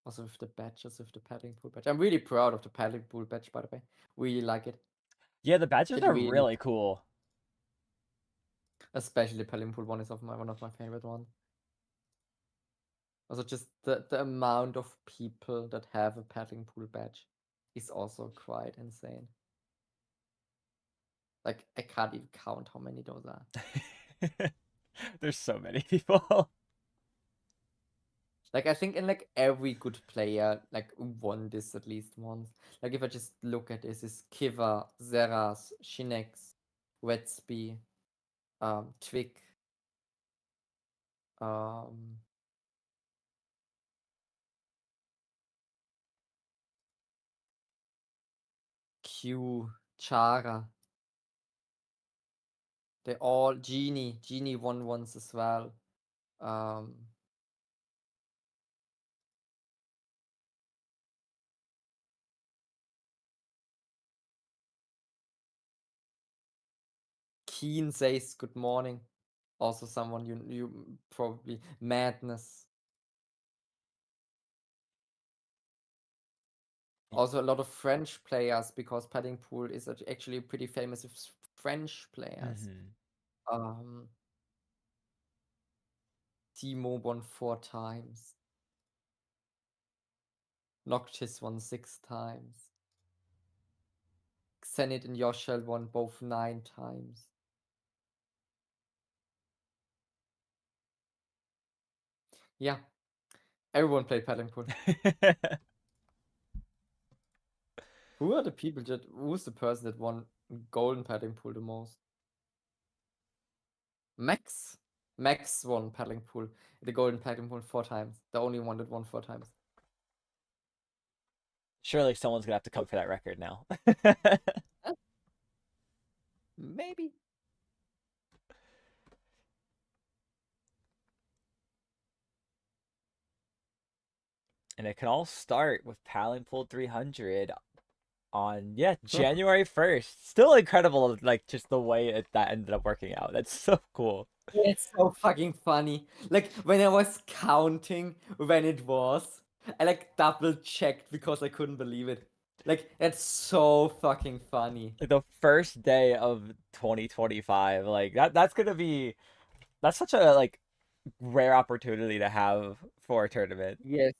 Also with the badges, with the Paddling Pool badge. I'm really proud of the Paddling Pool badge, by the way. Really like it. Yeah, the badges It are really really cool. Especially Paddling Pool one is one of my favorite ones. Also, just the amount of people that have a paddling pool badge is also quite insane. Like, I can't even count how many those are. There's so many people. Like, I think in like every good player like won this at least once. Like, if I just look at this, is Kiva, Zeras, Shinex, Wetsby, Twig, um, Q, Chara. They all Genie won once as well. Um, Keen says good morning. Also someone you probably Madness. Also a lot of French players because Paddingpool is actually pretty famous with French players. Hmm. Um, Timo won 4 times. Noctis won 6 times. Xenit and Yoshel won both 9 times. Yeah, everyone played Paddingpool. Who are the people who's the person that won Golden Paddingpool the most? Max. Max won paddling pool, the golden paddling pool 4 times. The only one that won 4 times. Surely someone's gonna have to come for that record now. Eh, maybe. And it can all start with Paddling Pool 300 on January 1st. Still incredible, like just the way that ended up working out. That's so cool. It's so fucking funny. Like when I was counting when it was, I like double checked because I couldn't believe it. Like, that's so fucking funny. Like the first day of 2025, like that's gonna be that's such a like rare opportunity to have for a tournament. Yes.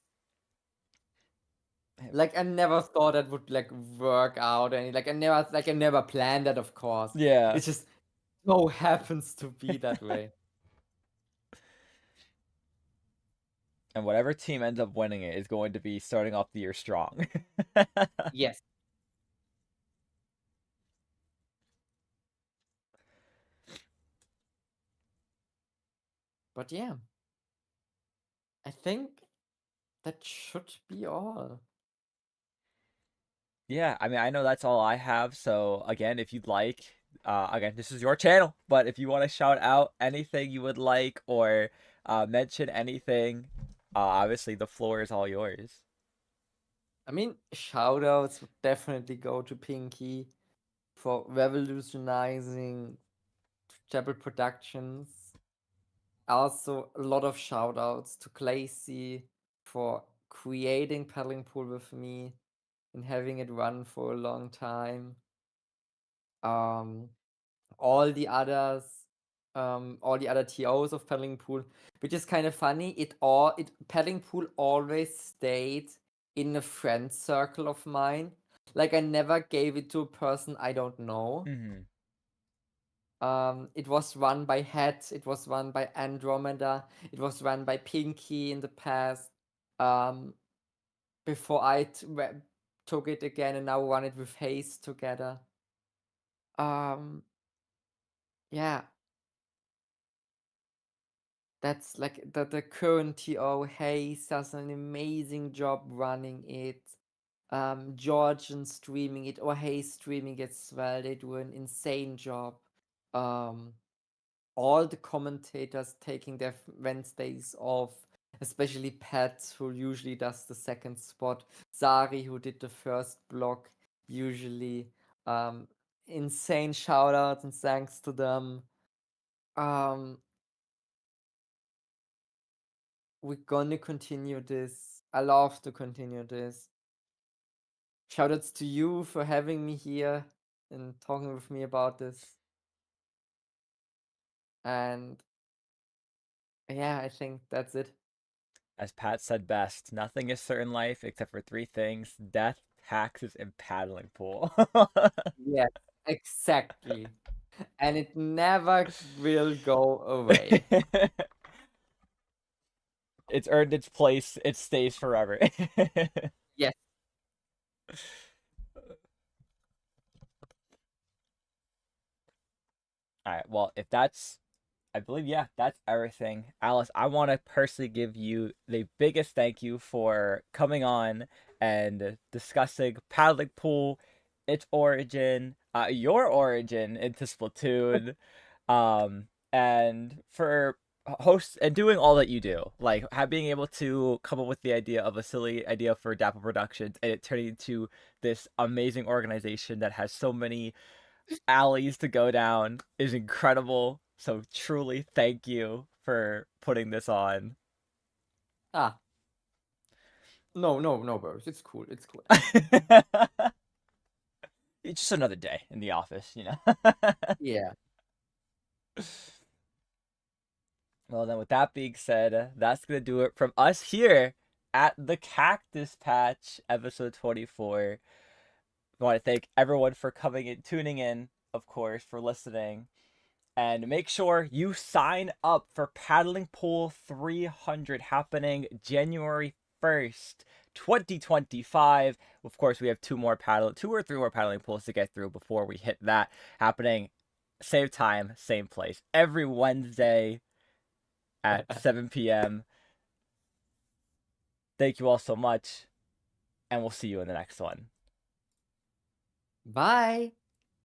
Like, I never thought that would, like, work out, and, like, I never planned that, of course. Yeah. It just so happens to be that way. And whatever team ends up winning it is going to be starting off the year strong. Yes. But yeah, I think that should be all. Yeah, I mean, I know that's all I have. So again, if you'd like, again, this is your channel, but if you want to shout out anything you would like or mention anything, obviously the floor is all yours. I mean, shoutouts would definitely go to Pinky for revolutionizing Chapel Productions. Also, a lot of shoutouts to Clacy for creating Paddling Pool with me and having it run for a long time. Um, all the others, all the other TOs of Paddling Pool, which is kind of funny. Paddling Pool always stayed in a friend circle of mine. Like, I never gave it to a person I don't know. Mm-hmm. It was run by Het, it was run by Andromeda, it was run by Pinky in the past. Um, before took it again and now run it with Haze together. Um, yeah, that's like the current TO. Haze does an amazing job running it. Georgian streaming it or Haze streaming it as well. They do an insane job. Um, all the commentators taking their Wednesdays off, especially Pat, who usually does the second spot, Zari, who did the first block, usually. Um, Insane shout outs and thanks to them. Um, we're gonna continue this. I love to continue this. Shout outs to you for having me here and talking with me about this. And yeah, I think that's it. As Pat said best, nothing is certain in life except for three things: death, taxes, and paddling pool. Yes, exactly. And it never will go away. It's earned its place. It stays forever. Yes. All right. Well, if that's, I believe, yeah, that's everything. Alice, I want to personally give you the biggest thank you for coming on and discussing paddling pool, its origin, your origin into Splatoon, and for hosts and doing all that you do, like being able to come up with the idea of a silly idea for Dapple Productions and it turning into this amazing organization that has so many alleys to go down is incredible. So truly thank you for putting this on. Ah, no, no, no, bros. It's cool. It's cool. It's just another day in the office, you know. Yeah. Well, then, with that being said, that's gonna do it from us here at the Cactus Patch, episode 24. I want to thank everyone for coming and tuning in, of course, for listening. And make sure you sign up for Paddling Pool 300 happening January 1st, 2025. Of course, we have two or three more paddling pools to get through before we hit that happening same time, same place every Wednesday at 7 p.m. Thank you all so much, and we'll see you in the next one. Bye.